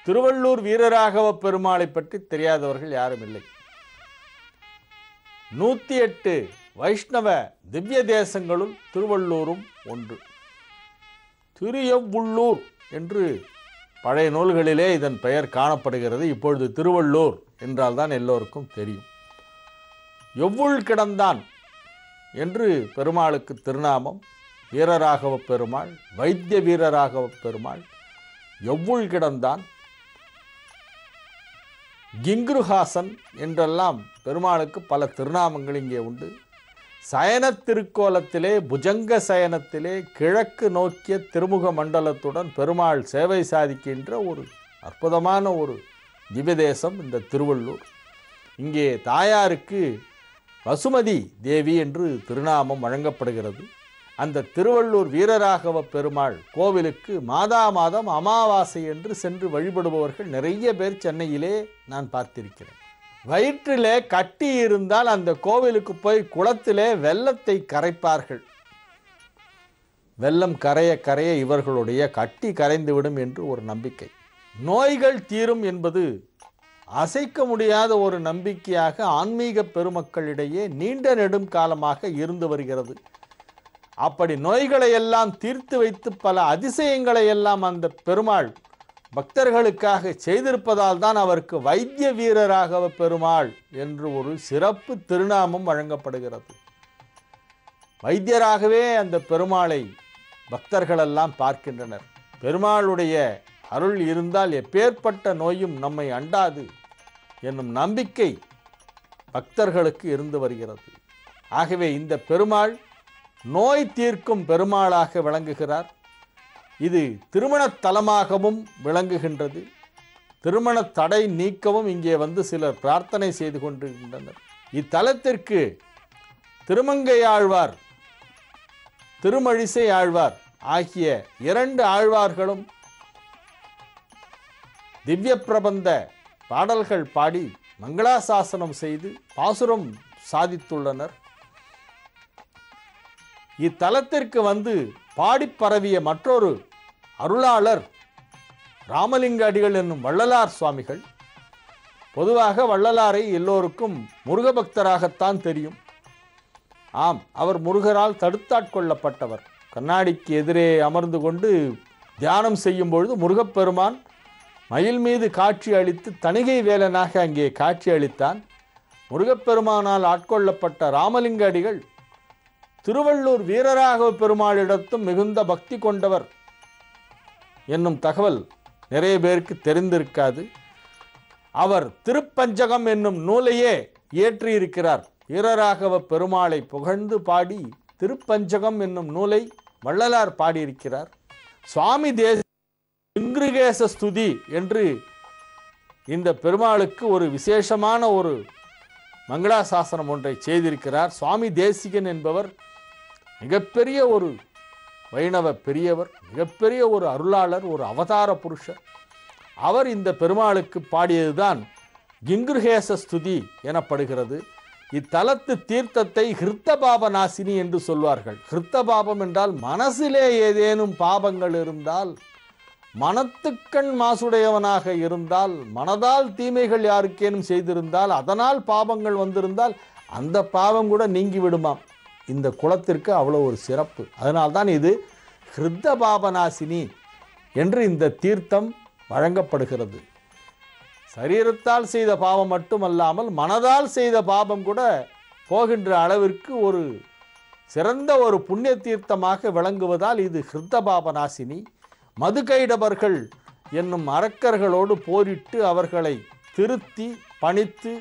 [SPEAKER 3] திருவள்ளூர் வீரராகவ பெருமாளை பற்றி தெரியாதவர்கள் யாரும் இல்லை. 108 வைஷ்ணவ திவ்ய தேசங்களுள் திருவள்ளூரும் ஒன்று. திருஎவ்வுள்ளூர் என்று பழைய நூல்களிலே இதன் பெயர் காணப்படுகிறது. இப்பொழுது திருவள்ளூர் என்றால் தான் எல்லோருக்கும் தெரியும். எவ்வுள் கிடந்தான் என்று பெருமாளுக்கு திருநாமம். வீரராகவ பெருமாள், வைத்திய வீரராகவ பெருமாள், எவ்வுள் கிடந்தான், கிங்குருஹாசன் என்றெல்லாம் பெருமாளுக்கு பல திருநாமங்கள் இங்கே உண்டு. சயன திருக்கோலத்திலே புஜங்க சயனத்திலே கிழக்கு நோக்கிய திருமுக மண்டலத்துடன் பெருமாள் சேவை சாதிக்கின்ற ஒரு அற்புதமான ஒரு திவ்யதேசம் இந்த திருவள்ளூர். இங்கே தாயாருக்கு வசுமதி தேவி என்று திருநாமம் வழங்கப்படுகிறது. அந்த திருவள்ளூர் வீரராகவ பெருமாள் கோவிலுக்கு மாதம் அமாவாசை என்று சென்று வழிபடுபவர்கள் நிறைய பேர் சென்னையிலே நான் பார்த்திருக்கிறேன். வயிற்றிலே கட்டி இருந்தால் அந்த கோவிலுக்கு போய் குளத்திலே வெல்லத்தை கரைப்பார்கள். வெல்லம் கரைய கரைய இவர்களுடைய கட்டி கரைந்துவிடும் என்று ஒரு நம்பிக்கை. நோய்கள் தீரும் என்பது அசைக்க முடியாத ஒரு நம்பிக்கையாக ஆன்மீக பெருமக்களிடையே நீண்ட நெடும் காலமாக இருந்து வருகிறது. அப்படி நோய்களை எல்லாம் தீர்த்து வைத்து பல அதிசயங்களை எல்லாம் அந்த பெருமாள் பக்தர்களுக்காக செய்திருப்பதால் தான் அவருக்கு வைத்திய வீரராகவ பெருமாள் என்று ஒரு சிறப்பு திருநாமம் வழங்கப்படுகிறது. வைத்தியராகவே அந்த பெருமாளை பக்தர்களெல்லாம் பார்க்கின்றனர். பெருமாளுடைய அருள் இருந்தால் எப்பேற்பட்ட நோயும் நம்மை அண்டாது என்னும் நம்பிக்கை பக்தர்களுக்கு இருந்து வருகிறது. ஆகவே இந்த பெருமாள் நோய் தீர்க்கும் பெருமாளாக விளங்குகிறார். இது திருமணத் தலமாகவும் விளங்குகின்றது. திருமண தடை நீக்கவும் இங்கே வந்து சிலர் பிரார்த்தனை செய்து கொண்டிருக்கின்றனர். இத்தலத்திற்கு திருமங்கை ஆழ்வார், திருமழிசை ஆழ்வார் ஆகிய 2 ஆழ்வார்களும் திவ்ய பிரபந்த பாடல்கள் பாடி மங்களாசாசனம் செய்து பாசுரம் சாதித்துள்ளனர். இத்தலத்திற்கு வந்து பாடி பரவிய மற்றொரு அருளாளர் ராமலிங்க அடிகள் என்னும் வள்ளலார் சுவாமிகள். பொதுவாக வள்ளலாரை எல்லோருக்கும் முருக பக்தராகத்தான் தெரியும். ஆம், அவர் முருகரால் தடுத்தாட்கொள்ளப்பட்டவர். கண்ணாடிக்கு எதிரே அமர்ந்து கொண்டு தியானம் செய்யும் பொழுது முருகப்பெருமான் மயில் மீது காட்சி அளித்து தணிகை வேலனாக அங்கே காட்சி அளித்தான். முருகப்பெருமானால் ஆட்கொள்ளப்பட்ட ராமலிங்க அடிகள் திருவள்ளூர் வீரராகவ பெருமாளிடத்தும் மிகுந்த பக்தி கொண்டவர் என்னும் தகவல் நிறைய பேருக்கு தெரிந்திருக்காது. அவர் திருப்பஞ்சகம் என்னும் நூலையே இயற்றியிருக்கிறார். வீரராகவ பெருமாளை புகழ்ந்து பாடி திருப்பஞ்சகம் என்னும் நூலை வள்ளலார் பாடியிருக்கிறார். சுவாமி தேசிகன் கிங்கிருகேச ஸ்துதி என்று இந்த பெருமாளுக்கு ஒரு விசேஷமான ஒரு மங்களாசாசனம் ஒன்றை செய்திருக்கிறார். சுவாமி தேசிகன் என்பவர் மிகப்பெரிய ஒரு வைணவ பெரியவர், மிகப்பெரிய ஒரு அருளாளர், ஒரு அவதார புருஷர். அவர் இந்த பெருமாளுக்கு பாடியதுதான் கிங்கிருகேச ஸ்துதி எனப்படுகிறது. இத்தலத்து தீர்த்தத்தை ஹிருத்தபாப நாசினி என்று சொல்வார்கள். ஹிருத்தபாபம் என்றால் மனசிலே ஏதேனும் பாபங்கள் இருந்தால், மனத்துக்கண் மாசுடையவனாக இருந்தால், மனதால் தீமைகள் யாருக்கேனும் செய்திருந்தால், அதனால் பாவங்கள் வந்திருந்தால் அந்த பாவம் கூட நீங்கி விடுமாம். இந்த குலத்திற்கு அவ்வளோ ஒரு சிறப்பு. அதனால்தான் இது ஹிருத்தபாபநாசினி என்று இந்த தீர்த்தம் வழங்கப்படுகிறது. சரீரத்தால் செய்த பாவம் மட்டுமல்லாமல் மனதால் செய்த பாவம் கூட போகின்ற அளவிற்கு ஒரு சிறந்த ஒரு புண்ணிய தீர்த்தமாக விளங்குவதால் இது ஹிருத்தபாபநாசினி. மதுகைடவர்கள் என்னும் அரக்கர்களோடு போரிட்டு அவர்களை திருத்தி பணித்து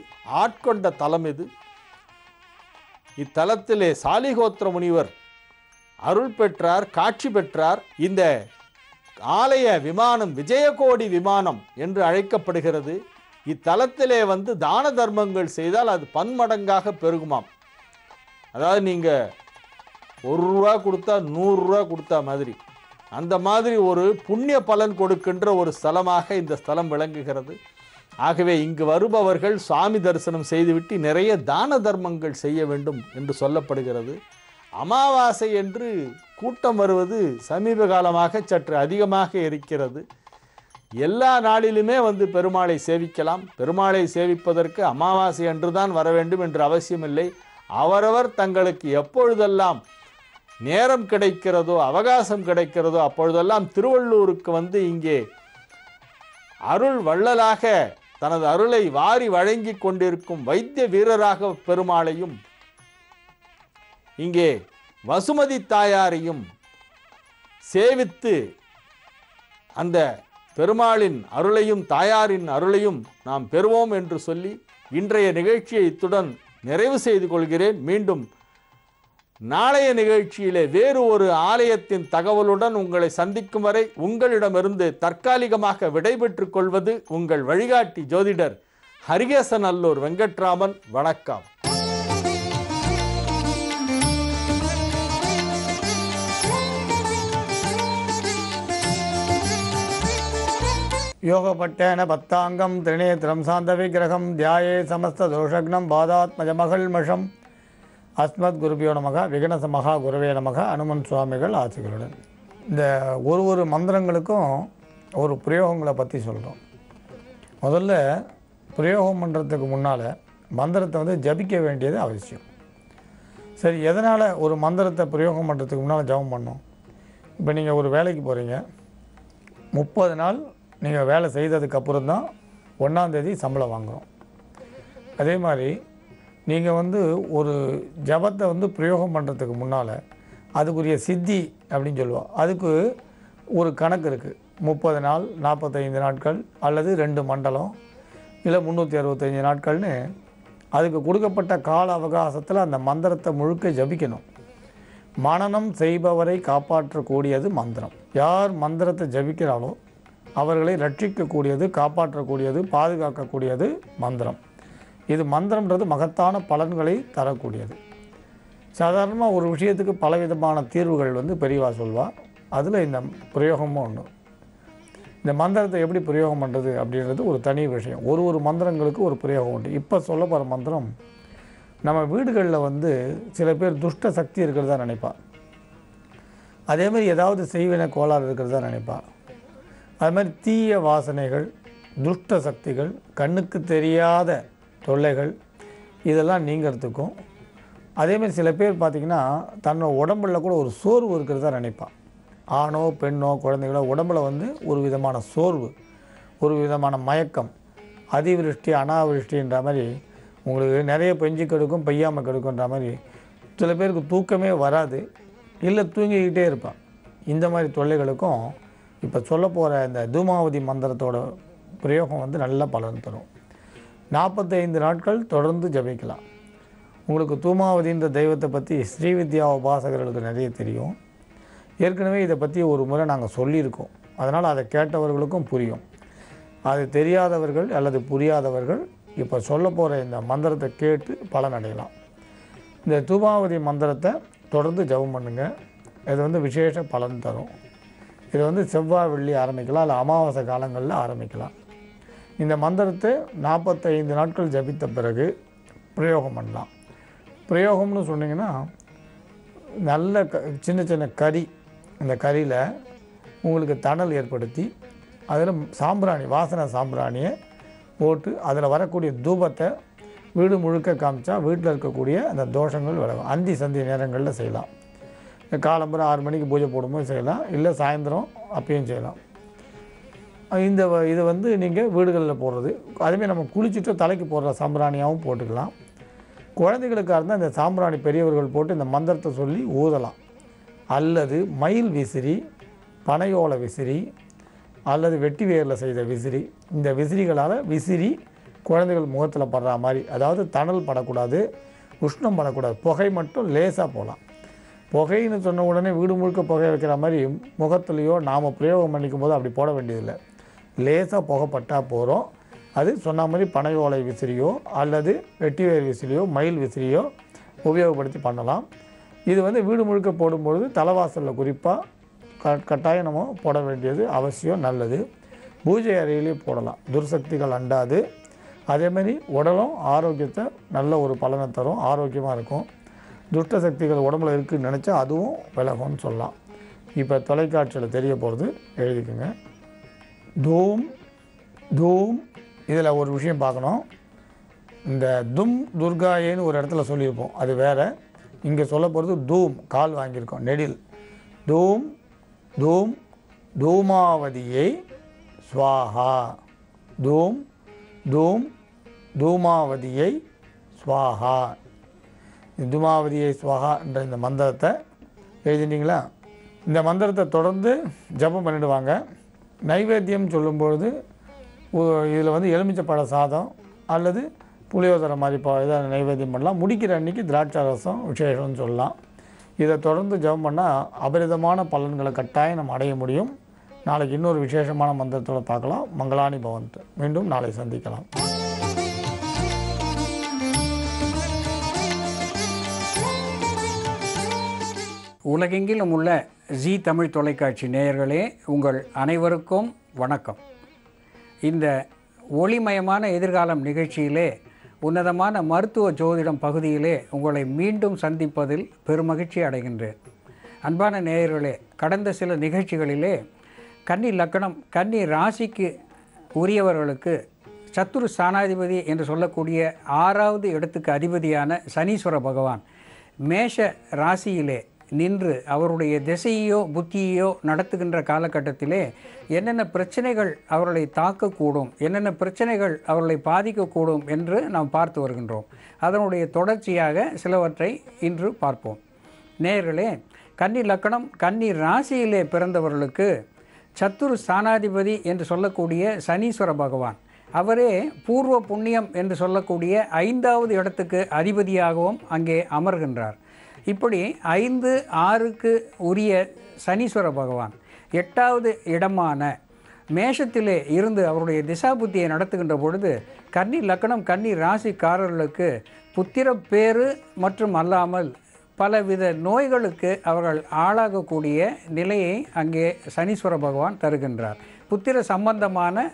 [SPEAKER 3] ஆட்கொண்ட தலம் இது. இத்தலத்திலே சாலிகோத்திர முனிவர் அருள் பெற்றார், காட்சி பெற்றார். இந்த ஆலய விமானம் விஜயகோடி விமானம் என்று அழைக்கப்படுகிறது. இத்தலத்திலே வந்து தான தர்மங்கள் செய்தால் அது பன்மடங்காக பெருகுமாம். அதாவது நீங்கள் 1 ரூபா கொடுத்தா 100 ரூபா கொடுத்தா மாதிரி, அந்த மாதிரி ஒரு புண்ணிய பலன் கொடுக்கின்ற ஒரு ஸ்தலமாக இந்த ஸ்தலம் விளங்குகிறது. ஆகவே இங்கு வருபவர்கள் சுவாமி தரிசனம் செய்துவிட்டு நிறைய தான தர்மங்கள் செய்ய வேண்டும் என்று சொல்லப்படுகிறது. அமாவாசை என்று கூட்டம் வருவது சமீப காலமாக சற்று அதிகமாக இருக்கிறது. எல்லா நாளிலுமே வந்து பெருமாளை சேவிக்கலாம். பெருமாளை சேவிப்பதற்கு அமாவாசை அன்றுதான் வர வேண்டும் என்று அவசியமில்லை. அவரவர் தங்களுக்கு எப்பொழுதெல்லாம் நேரம் கிடைக்கிறதோ, அவகாசம் கிடைக்கிறதோ அப்பொழுதெல்லாம் திருவள்ளூருக்கு வந்து இங்கே அருள் வள்ளலாக தனது அருளை வாரி வழங்கி கொண்டிருக்கும் வைத்திய வீரராக பெருமாளையும், இங்கே வசுமதி தாயாரையும் சேவித்து அந்த பெருமாளின் அருளையும் தாயாரின் அருளையும் நாம் பெறுவோம் என்று சொல்லி இன்றைய நிகழ்ச்சியை இத்துடன் நிறைவு செய்து கொள்கிறேன். மீண்டும் நாளைய நிகழ்ச்சியிலே வேறு ஒரு ஆலயத்தின் தகவலுடன் உங்களை சந்திக்கும் வரை உங்களிடமிருந்து தற்காலிகமாக விடைபெற்றுக் கொள்வது உங்கள் வழிகாட்டி ஜோதிடர் ஹரிகேசநல்லூர் வெங்கட்ராமன். வணக்கம்.
[SPEAKER 6] யோகப்பட்டேன பத்தாங்கம் திரிநேத்திரம் சாந்த விக்கிரகம் தியாயே சமஸ்த தோஷக்னம் பாதாத்மஜமகல்மஷம் அஸ்மத் குருபியோ நமக விகனச மகா குருவே நமக அனுமன் சுவாமிகள் ஆசிகளுடன். இந்த ஒரு மந்திரங்களுக்கும் ஒரு பிரயோகங்களை பற்றி சொல்கிறோம். முதல்ல பிரயோகம் பண்ணுறதுக்கு முன்னால் மந்திரத்தை வந்து ஜபிக்க வேண்டியது அவசியம். சரி, எதனால் ஒரு மந்திரத்தை பிரயோகம் பண்ணுறதுக்கு முன்னால் ஜபம் பண்ணோம்? இப்போ நீங்கள் ஒரு வேலைக்கு போகிறீங்க, 30 நாள் நீங்கள் வேலை செய்ததுக்கப்புறம் தான் 1ஆம் தேதி சம்பளம் வாங்குகிறோம். அதே மாதிரி நீங்கள் வந்து ஒரு ஜபத்தை வந்து பிரயோகம் பண்ணுறதுக்கு முன்னால் அதுக்குரிய சித்தி அப்படின்னு சொல்லுவோம். அதுக்கு ஒரு கணக்கு இருக்குது. 30 நாள், 45 நாட்கள் அல்லது 2 மண்டலம் இல்லை 365 நாட்கள்னு அதுக்கு கொடுக்கப்பட்ட கால அவகாசத்தில் அந்த மந்திரத்தை முழுக்க ஜபிக்கணும். மனனம் செய்பவரை காப்பாற்றக்கூடியது மந்திரம். யார் மந்திரத்தை ஜபிக்கிறாளோ அவர்களை ரட்சிக்கக்கூடியது, காப்பாற்றக்கூடியது, பாதுகாக்கக்கூடியது மந்திரம். இது மந்திரம்ன்றது மகத்தான பலன்களை தரக்கூடியது. சாதாரணமாக ஒரு விஷயத்துக்கு பலவிதமான தீர்வுகள் வந்து பெரியவா சொல்வாள். அதில் இந்த பிரயோகமும் ஒன்று. இந்த மந்திரத்தை எப்படி பிரயோகம் பண்ணுறது அப்படின்றது ஒரு தனி விஷயம். ஒரு மந்திரங்களுக்கு ஒரு பிரயோகம் உண்டு. இப்போ சொல்ல போகிற மந்திரம், நம்ம வீடுகளில் வந்து சில பேர் துஷ்ட சக்தி இருக்கிறதா நினைப்பா. அதேமாதிரி ஏதாவது செய்வினை கோளாறு இருக்கிறதா நினைப்பா. அது மாதிரி தீய வாசனைகள், துஷ்ட சக்திகள், கண்ணுக்கு தெரியாத தொல்லைகள் இதெல்லாம் நீங்கிறதுக்கும், அதேமாதிரி சில பேர் பார்த்திங்கன்னா தன்னோட உடம்புல கூட ஒரு சோர்வு இருக்கிறதா நினைப்பான். ஆணோ பெண்ணோ குழந்தைகளோ உடம்புல வந்து ஒரு விதமான சோர்வு, ஒரு விதமான மயக்கம், அதிவிருஷ்டி அனாவிருஷ்டின்ற மாதிரி உங்களுக்கு நிறைய பெஞ்சு கெடுக்கும், பெய்யாமல் கெடுக்குன்ற மாதிரி சில பேருக்கு தூக்கமே வராது, இல்லை தூங்கிக்கிட்டே இருப்பான். இந்த மாதிரி தொல்லைகளுக்கும் இப்போ சொல்ல போகிற இந்த தூமாவதி மந்திரத்தோட பிரயோகம் வந்து நல்ல பலன் தரும். 45 நாட்கள் தொடர்ந்து ஜபிக்கலாம். உங்களுக்கு தூமாவதின்ற தெய்வத்தை பற்றி ஸ்ரீவித்யா உபாசகர்களுக்கு நிறைய தெரியும். ஏற்கனவே இதை பற்றி ஒரு முறை நாங்கள் சொல்லியிருக்கோம். அதனால் அதை கேட்டவர்களுக்கும் புரியும். அது தெரியாதவர்கள் அல்லது புரியாதவர்கள் இப்போ சொல்ல போகிற இந்த மந்திரத்தை கேட்டு பலனடையலாம். இந்த தூமாவதி மந்திரத்தை தொடர்ந்து ஜபம் பண்ணுங்கள். இது வந்து விசேஷ பலன் தரும். இது வந்து செவ்வாய் வெள்ளி ஆரம்பிக்கலாம், இல்லை அமாவாசை காலங்களில் ஆரம்பிக்கலாம். இந்த மந்திரத்தை 45 நாட்கள் ஜபித்த பிறகு பிரயோகம் பண்ணலாம். பிரயோகம்னு சொன்னிங்கன்னா நல்ல சின்ன சின்ன கறி, இந்த கறியில் உங்களுக்கு தணல் ஏற்படுத்தி அதில் சாம்பிராணி, வாசனை சாம்பிராணியை போட்டு அதில் வரக்கூடிய தூபத்தை வீடு முழுக்க காமிச்சா வீட்டில் இருக்கக்கூடிய அந்த தோஷங்கள் விலகும். அந்தி சந்தி நேரங்களில் செய்யலாம். காலம்புற 6 மணிக்கு பூஜை போடும்போது செய்யலாம், இல்லை சாயந்தரம் அப்பயும் செய்யலாம். இது வந்து நீங்கள் வீடுகளில் போடுறது. அதுமாதிரி நம்ம குளிச்சுட்டு தலைக்கு போடுற சாம்பிராணியாகவும் போட்டுக்கலாம். குழந்தைகளுக்காக இருந்தால் இந்த சாம்பிராணி பெரியவர்கள் போட்டு இந்த மந்திரத்தை சொல்லி ஊதலாம். அல்லது மயில் விசிறி, பனையோலை விசிறி அல்லது வெட்டி வேரில் செய்த விசிறி, இந்த விசிறிகளால் விசிறி குழந்தைகள் முகத்தில் படுற மாதிரி, அதாவது தணல் படக்கூடாது, உஷ்ணம் படக்கூடாது, புகை மட்டும் லேசாக போகலாம். புகைன்னு சொன்ன உடனே வீடு முழுக்க புகை வைக்கிற மாதிரி முகத்துலேயோ நாம் பிரயோகம் பண்ணிக்கும் போது அப்படி போட வேண்டியதில்லை. லேசாக புகைப்பட்டால் போகிறோம். அது சொன்ன மாதிரி பனையோலை விசிறியோ அல்லது வெட்டிவேர் விசிறியோ மயில் விசிறியோ உபயோகப்படுத்தி பண்ணலாம். இது வந்து வீடு முழுக்க போடும்பொழுது தலைவாசலில் குறிப்பாக கட்டாயம் நம்ம போட வேண்டியது அவசியம், நல்லது. பூஜை அறையிலே போடலாம், துர்சக்திகள் அண்டாது. அதேமாதிரி உடலும் ஆரோக்கியத்தை நல்ல ஒரு பலனை தரும், ஆரோக்கியமாக இருக்கும். துஷ்ட சக்திகள் உடம்புல இருக்குதுன்னு நினச்சா அதுவும் விலகும்னு சொல்லலாம். இப்போ தொலைக்காட்சியில் தெரிய போகிறது எழுதிக்குங்க. தூம் தூம். இதில் ஒரு விஷயம் பார்க்கணும். இந்த தும் துர்காயேன்னு ஒரு இடத்துல சொல்லியிருப்போம், அது வேறு. இங்கே சொல்ல போகிறது தூம், கால் வாங்கியிருக்கோம், நெடில். தூம் தூம் தூமாவதியை ஸ்வாஹா. தூம் தூம் தூமாவதியை ஸ்வாஹா. தூமாவதியை ஸ்வாஹா என்ற இந்த மந்திரத்தை எழுதிட்டீங்களா? இந்த மந்திரத்தை தொடர்ந்து ஜபம் பண்ணிடுவாங்க. நைவேத்தியம் சொல்லும்பொழுது இதில் வந்து எலுமிச்சப்பழ சாதம் அல்லது புளியோதரை மாதிரி இதை நைவேத்தியம் பண்ணலாம். முடிக்கிற அன்றைக்கி திராட்சை ரசம் விசேஷம்னு சொல்லலாம். இதை தொடர்ந்து ஜபம் பண்ணால் அபரிதமான பலன்களை கட்டாயம் நம்ம அடைய முடியும். நாளைக்கு இன்னொரு விசேஷமான மந்திரத்தோடு பார்க்கலாம். மங்களானி பவன்ட்டு. மீண்டும் நாளை சந்திக்கலாம்.
[SPEAKER 7] உலகெங்கிலும் உள்ள ஜீ தமிழ் தொலைக்காட்சி நேயர்களே, உங்கள் அனைவருக்கும் வணக்கம். இந்த ஒளிமயமான எதிர்காலம் நிகழ்ச்சியிலே உன்னதமான மருத்துவ ஜோதிடம் பகுதியிலே உங்களை மீண்டும் சந்திப்பதில் பெருமகிழ்ச்சி அடைகின்றேன். அன்பான நேயர்களே, கடந்த சில நிகழ்ச்சிகளிலே கன்னி லக்னம் கன்னி ராசிக்கு உரியவர்களுக்கு சத்துரு ஸ்தானாதிபதி என்று சொல்லக்கூடிய 6வது இடத்துக்கு அதிபதியான சனீஸ்வர பகவான் மேஷ ராசியிலே நின்று அவருடைய திசையோ புத்தியோ நடத்துகின்ற காலகட்டத்திலே என்னென்ன பிரச்சனைகள் அவர்களை தாக்கக்கூடும், என்னென்ன பிரச்சனைகள் அவர்களை பாதிக்கக்கூடும் என்று நாம் பார்த்து வருகின்றோம். அதனுடைய தொடர்ச்சியாக சிலவற்றை இன்று பார்ப்போம். நேயர்களே, கன்னி லக்னம் கன்னி ராசியிலே பிறந்தவர்களுக்கு சத்துரு ஸ்தானாதிபதி என்று சொல்லக்கூடிய சனீஸ்வர பகவான் அவரே பூர்வ புண்ணியம் என்று சொல்லக்கூடிய 5வது இடத்துக்கு அதிபதியாகவும் அங்கே அமர்கின்றார். இப்படி 5, 6க்கு உரிய சனீஸ்வர பகவான் 8வது இடமான மேஷத்திலே இருந்து அவருடைய திசாபுத்தியை நடத்துகின்ற பொழுது கன்னி லக்னம் கன்னி ராசிக்காரர்களுக்கு புத்திர பேறு மற்றும் அல்லாமல் பலவித நோய்களுக்கு அவர்கள் ஆளாகக்கூடிய நிலையை அங்கே சனீஸ்வர பகவான் தருகின்றார். புத்திர சம்பந்தமான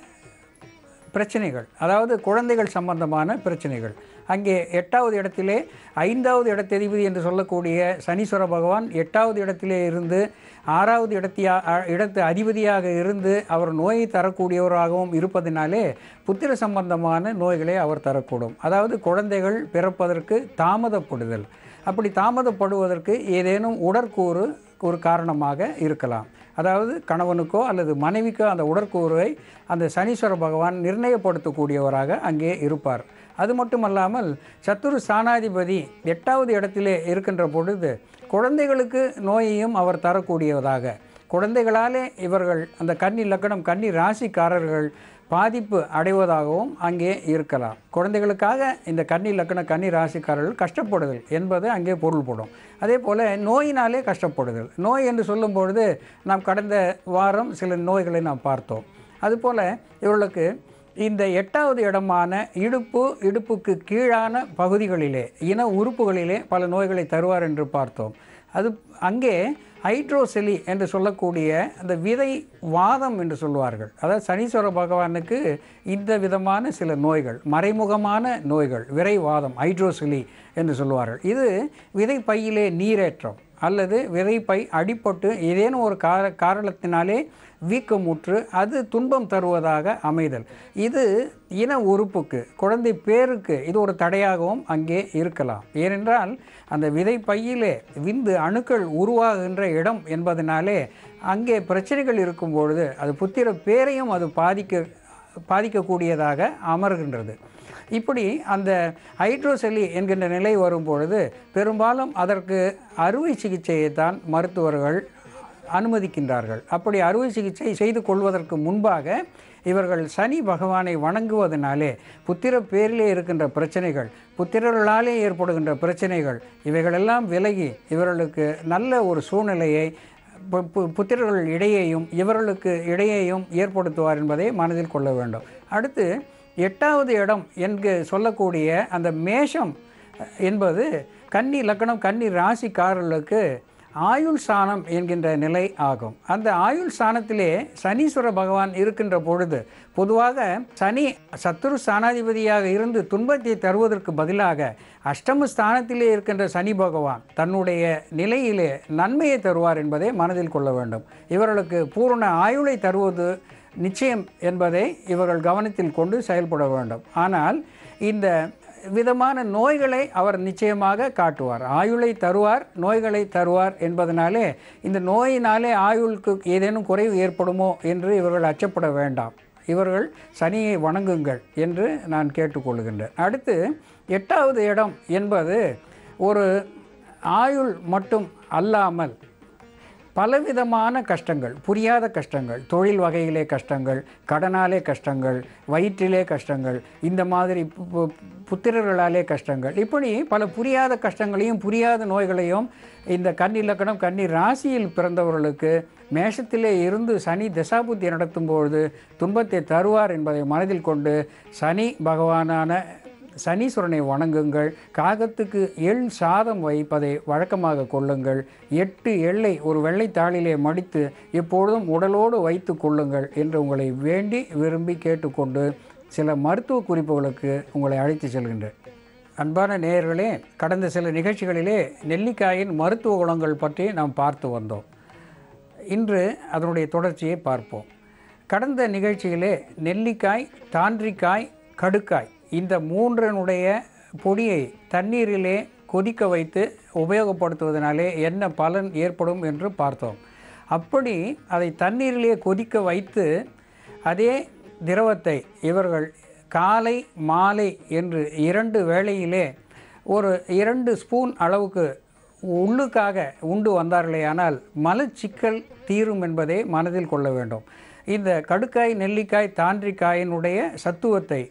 [SPEAKER 7] பிரச்சனைகள், அதாவது குழந்தைகள் சம்பந்தமான பிரச்சனைகள், அங்கே 8வது இடத்திலே 5வது இடத்ததிபதி என்று சொல்லக்கூடிய சனீஸ்வர பகவான் 8வது இடத்திலே இருந்து 6வது இடத்து அதிபதியாக இருந்து அவர் நோயை தரக்கூடியவராகவும் இருப்பதினாலே புத்திர சம்பந்தமான நோய்களை அவர் தரக்கூடும். அதாவது குழந்தைகள் பிறப்பதற்கு தாமதப்படுதல், அப்படி தாமதப்படுவதற்கு ஏதேனும் உடற்கூறு ஒரு காரணமாக இருக்கலாம். அதாவது கணவனுக்கோ அல்லது மனைவிக்கோ அந்த உடற்கூறை அந்த சனீஸ்வர பகவான் நிர்ணயப்படுத்தக்கூடியவராக அங்கே இருப்பார். அது மட்டுமல்லாமல் சத்துரு ஸ்தானாதிபதி 8வது இடத்திலே இருக்கின்ற பொழுது குழந்தைகளுக்கு நோயையும் அவர் தரக்கூடியவதாக, குழந்தைகளாலே இவர்கள் அந்த கன்னி லக்னம் கன்னி ராசிக்காரர்கள் பாதிப்பு அடைவதாகவும் அங்கே இருக்கலாம். குழந்தைகளுக்காக இந்த கன்னி லக்ன கன்னி ராசிக்காரர்கள் கஷ்டப்படுதல் என்பது அங்கே பொருள்படும். அதே போல் நோயினாலே கஷ்டப்படுதல், நோய் என்று சொல்லும் பொழுது நாம் கடந்த வாரம் சில நோய்களை நாம் பார்த்தோம். அதுபோல் இவர்களுக்கு இந்த 8வது இடமான இடுப்புக்கு கீழான பகுதிகளிலே இன உறுப்புகளிலே பல நோய்களை தருவார் என்று பார்த்தோம். அது அங்கே ஹைட்ரோசெலி என்று சொல்லக்கூடிய அந்த விதை வாதம் என்று சொல்வார்கள். அதாவது சனீஸ்வர பகவானுக்கு இந்த விதமான சில நோய்கள், மறைமுகமான நோய்கள், விரைவாதம், ஹைட்ரோசெலி என்று சொல்வார்கள். இது விதை பையிலே நீரேற்றம் அல்லது விதைப்பை அடிபட்டு ஏதேனும் ஒரு காரணத்தினாலே வீக்கமுற்று அது துன்பம் தருவதாக அமைதல். இது இன உறுப்புக்கு, குழந்தை பேருக்கு இது ஒரு தடையாகவும் அங்கே இருக்கலாம். ஏனென்றால் அந்த விதைப்பையிலே விந்து அணுக்கள் உருவாகின்ற இடம் என்பதனாலே அங்கே பிரச்சனைகள் இருக்கும் பொழுது அது புத்திர பேரையும் அது பாதிக்கக்கூடியதாக அமர்கின்றது. இப்படி அந்த ஹைட்ரோசெலி என்கின்ற நிலை வரும்பொழுது பெரும்பாலும் அதற்கு அறுவை சிகிச்சையை தான் மருத்துவர்கள் அனுமதிக்கின்றார்கள். அப்படி அறுவை சிகிச்சை செய்து கொள்வதற்கு முன்பாக இவர்கள் சனி பகவானை வணங்குவதனாலே புத்திர பேரிலே இருக்கின்ற பிரச்சனைகள், புத்திரர்களாலே ஏற்படுகின்ற பிரச்சனைகள் இவைகளெல்லாம் விலகி இவர்களுக்கு நல்ல ஒரு சூழ்நிலையை புத்திரர்கள் இடையேயும் இவர்களுக்கு இடையேயும் ஏற்படுத்துவார் என்பதை மனதில் கொள்ள வேண்டும். அடுத்து 8வது இடம் என்று சொல்லக்கூடிய அந்த மேஷம் என்பது கன்னி லக்னம் கன்னி ராசிக்காரர்களுக்கு ஆயுள் ஸ்தானம் என்கின்ற நிலை ஆகும். அந்த ஆயுள் ஸ்தானத்திலே சனீஸ்வர பகவான் இருக்கின்ற பொழுது பொதுவாக சனி சத்துரு ஸ்தானாதிபதியாக இருந்து துன்பத்தை தருவதற்கு பதிலாக அஷ்டம ஸ்தானத்திலே இருக்கின்ற சனி பகவான் தன்னுடைய நிலையிலே நன்மையை தருவார் என்பதை மனதில் கொள்ள வேண்டும். இவர்களுக்கு பூரண ஆயுளை தருவது நிச்சயம் என்பதை இவர்கள் கவனத்தில் கொண்டு செயல்பட வேண்டும். ஆனால் இந்த விதமான நோய்களை அவர் நிச்சயமாக காட்டுவார். ஆயுளை தருவார், நோய்களை தருவார் என்பதனாலே இந்த நோயினாலே ஆயுளுக்கு ஏதேனும் குறைவு ஏற்படுமோ என்று இவர்கள் அச்சப்பட வேண்டாம். இவர்கள் சனியை வணங்குங்கள் என்று நான் கேட்டுக்கொள்கின்றேன். அடுத்து 8வது இடம் என்பது ஒரு ஆயுள் மட்டும் அல்லாமல் பலவிதமான கஷ்டங்கள், புரியாத கஷ்டங்கள், தொழில் வகையிலே கஷ்டங்கள், கடனாலே கஷ்டங்கள், வயிற்றிலே கஷ்டங்கள், இந்த மாதிரி புத்திரர்களாலே கஷ்டங்கள், இப்படி பல புரியாத கஷ்டங்களையும் புரியாத நோய்களையும் இந்த கன்னி லக்னம் கன்னி ராசியில் பிறந்தவர்களுக்கு மேஷத்திலே இருந்து சனி தசாபுத்தி நடத்தும் பொழுது துன்பத்தை தருவார் என்பதை மனதில் கொண்டு சனி பகவானான சனீஸ்வரனை வணங்குங்கள். காகத்துக்கு எள் சாதம் வைப்பதை வழக்கமாக கொள்ளுங்கள். 8 எள்ளை ஒரு வெள்ளைத்தாளிலே மடித்து எப்பொழுதும் உடலோடு வைத்து கொள்ளுங்கள் என்று உங்களை வேண்டி விரும்பி கேட்டுக்கொண்டு சில மருத்துவ குறிப்புகளுக்கு உங்களை அழைத்து செல்கின்றேன். அன்பான நேயர்களே, கடந்த சில நிகழ்ச்சிகளிலே நெல்லிக்காயின் மருத்துவ குணங்கள் பற்றி நாம் பார்த்து வந்தோம். இன்று அதனுடைய தொடர்ச்சியை பார்ப்போம். கடந்த நிகழ்ச்சியிலே நெல்லிக்காய், தாண்டிக்காய், கடுக்காய் இந்த மூன்றினுடைய பொடியை தண்ணீரிலே கொதிக்க வைத்து உபயோகப்படுத்துவதனாலே என்ன பலன் ஏற்படும் என்று பார்த்தோம். அப்படி அதை தண்ணீரிலே கொதிக்க வைத்து அதே திரவத்தை இவர்கள் காலை மாலை என்று 2 வேளையிலே ஒரு 2 ஸ்பூன் அளவுக்கு உள்ளுக்காக உண்டு வந்தார்களே ஆனால் மலச்சிக்கல் தீரும் என்பதை மனதில் கொள்ள வேண்டும். இந்த கடுக்காய், நெல்லிக்காய், தாண்டிக்காயினுடைய சத்துவத்தை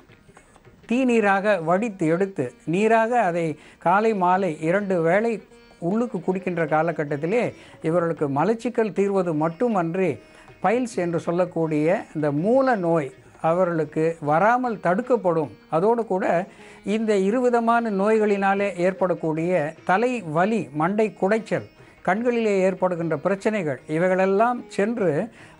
[SPEAKER 7] தீநீராக வடித்து எடுத்து நீராக அதை காலை மாலை 2 வேளை உள்ளுக்கு குடிக்கின்ற காலகட்டத்திலே இவர்களுக்கு மலச்சிக்கல் தீர்வது மட்டுமன்றி பைல்ஸ் என்று சொல்லக்கூடிய இந்த மூல நோய் அவர்களுக்கு வராமல் தடுக்கப்படும். அதோடு கூட இந்த 2 விதமான நோய்களினாலே ஏற்படக்கூடிய தலை வலி, மண்டை குடைச்சல், கண்களிலே ஏற்படுகின்ற பிரச்சனைகள் இவைகளெல்லாம் சென்று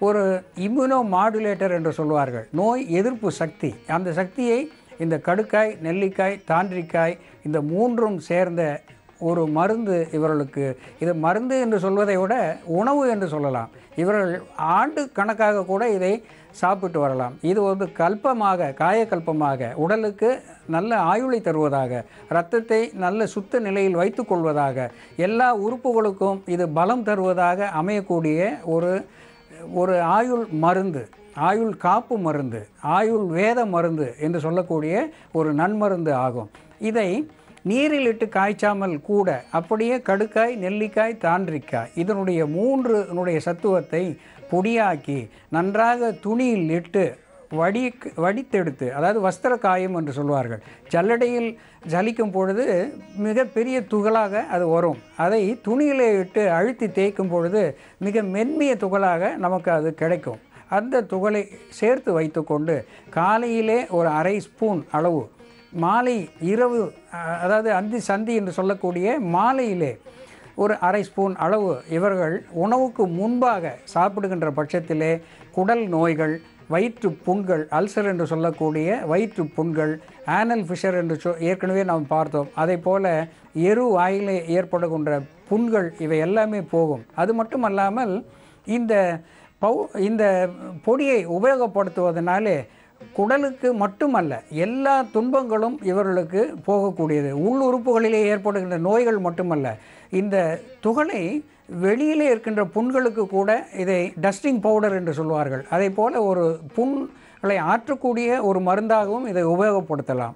[SPEAKER 7] ஒரு இம்யூனோ மாடுலேட்டர் என்று சொல்வார்கள், நோய் எதிர்ப்பு சக்தி, அந்த சக்தியை இந்த கடுக்காய், நெல்லிக்காய், தாண்டிக்காய் இந்த மூன்றும் சேர்ந்த ஒரு மருந்து இவர்களுக்கு. இது மருந்து என்று சொல்வதை விட உணவு என்று சொல்லலாம். இவர்கள் ஆண்டு கணக்காக கூட இதை சாப்பிட்டு வரலாம். இது ஒரு கல்பமாக, காயக்கல்பமாக உடலுக்கு நல்ல ஆயுளை தருவதாக, இரத்தத்தை நல்ல சுத்த நிலையில் வைத்து கொள்வதாக, எல்லா உறுப்புகளுக்கும் இது பலம் தருவதாக அமையக்கூடிய ஒரு ஆயுள் மருந்து, ஆயுள் காப்பு மருந்து, ஆயுள் வேத மருந்து என்று சொல்லக்கூடிய ஒரு நன்மருந்து ஆகும். இதை நீரில் இட்டு காய்ச்சாமல் கூட அப்படியே கடுக்காய், நெல்லிக்காய், தாண்டிக்காய் இதனுடைய 3 சத்துவத்தை பொடியாக்கி நன்றாக துணியில் இட்டு வடித்தெடுத்து, அதாவது வஸ்திர காயம் என்று சொல்வார்கள், ஜல்லடையில் ஜலிக்கும் பொழுது மிக பெரிய துகளாக அது வரும். அதை துணியிலே இட்டு அழுத்தி தேய்க்கும் பொழுது மிக மென்மைய துகளாக நமக்கு அது கிடைக்கும். அந்த துகளை சேர்த்து வைத்துக்கொண்டு காலையிலே ஒரு 1/2 ஸ்பூன் அளவு, மாலை இரவு அதாவது அந்தி சந்தி என்று சொல்லக்கூடிய மாலையிலே ஒரு 1/2 ஸ்பூன் அளவு இவர்கள் உணவுக்கு முன்பாக சாப்பிடுகின்ற பட்சத்திலே குடல் நோய்கள், வயிற்று புண்கள், அல்சர் என்று சொல்லக்கூடிய வயிற்று புண்கள், ஆனல் ஃபிஷர் என்று ஏற்கனவே நாம் பார்த்தோம், அதே போல் வாயிலே ஏற்படுகின்ற புண்கள் இவை எல்லாமே போகும். அது மட்டுமல்லாமல் இந்த பொடியை உபயோகப்படுத்துவதனாலே குடலுக்கு மட்டுமல்ல எல்லா துன்பங்களும் இவர்களுக்கு போகக்கூடியது. உறுப்புகளிலே ஏற்படுகின்ற நோய்கள் மட்டுமல்ல, இந்த துகளை வெளியிலே இருக்கின்ற புண்களுக்கு கூட இதை டஸ்டிங் பவுடர் என்று சொல்வார்கள். அதே போல் ஒரு புண்களை ஆற்றக்கூடிய ஒரு மருந்தாகவும் இதை உபயோகப்படுத்தலாம்.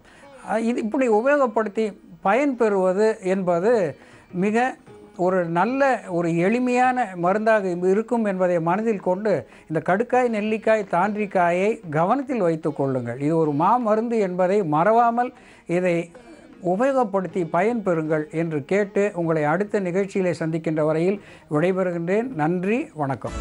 [SPEAKER 7] இது இப்படி உபயோகப்படுத்தி பயன்பெறுவது என்பது மிக ஒரு நல்ல ஒரு எளிமையான மருந்தாக இருக்கும் என்பதை மனதில் கொண்டு இந்த கடுக்காய், நெல்லிக்காய், தாண்டிக்காயை கவனத்தில் வைத்து கொள்ளுங்கள். இது ஒரு மாமருந்து என்பதை மறவாமல் இதை உபயோகப்படுத்தி பயன்பெறுங்கள் என்று கேட்டு உங்களை அடுத்த நிகழ்ச்சியிலே சந்திக்கின்ற வரையில் விடைபெறுகின்றேன். நன்றி, வணக்கம்.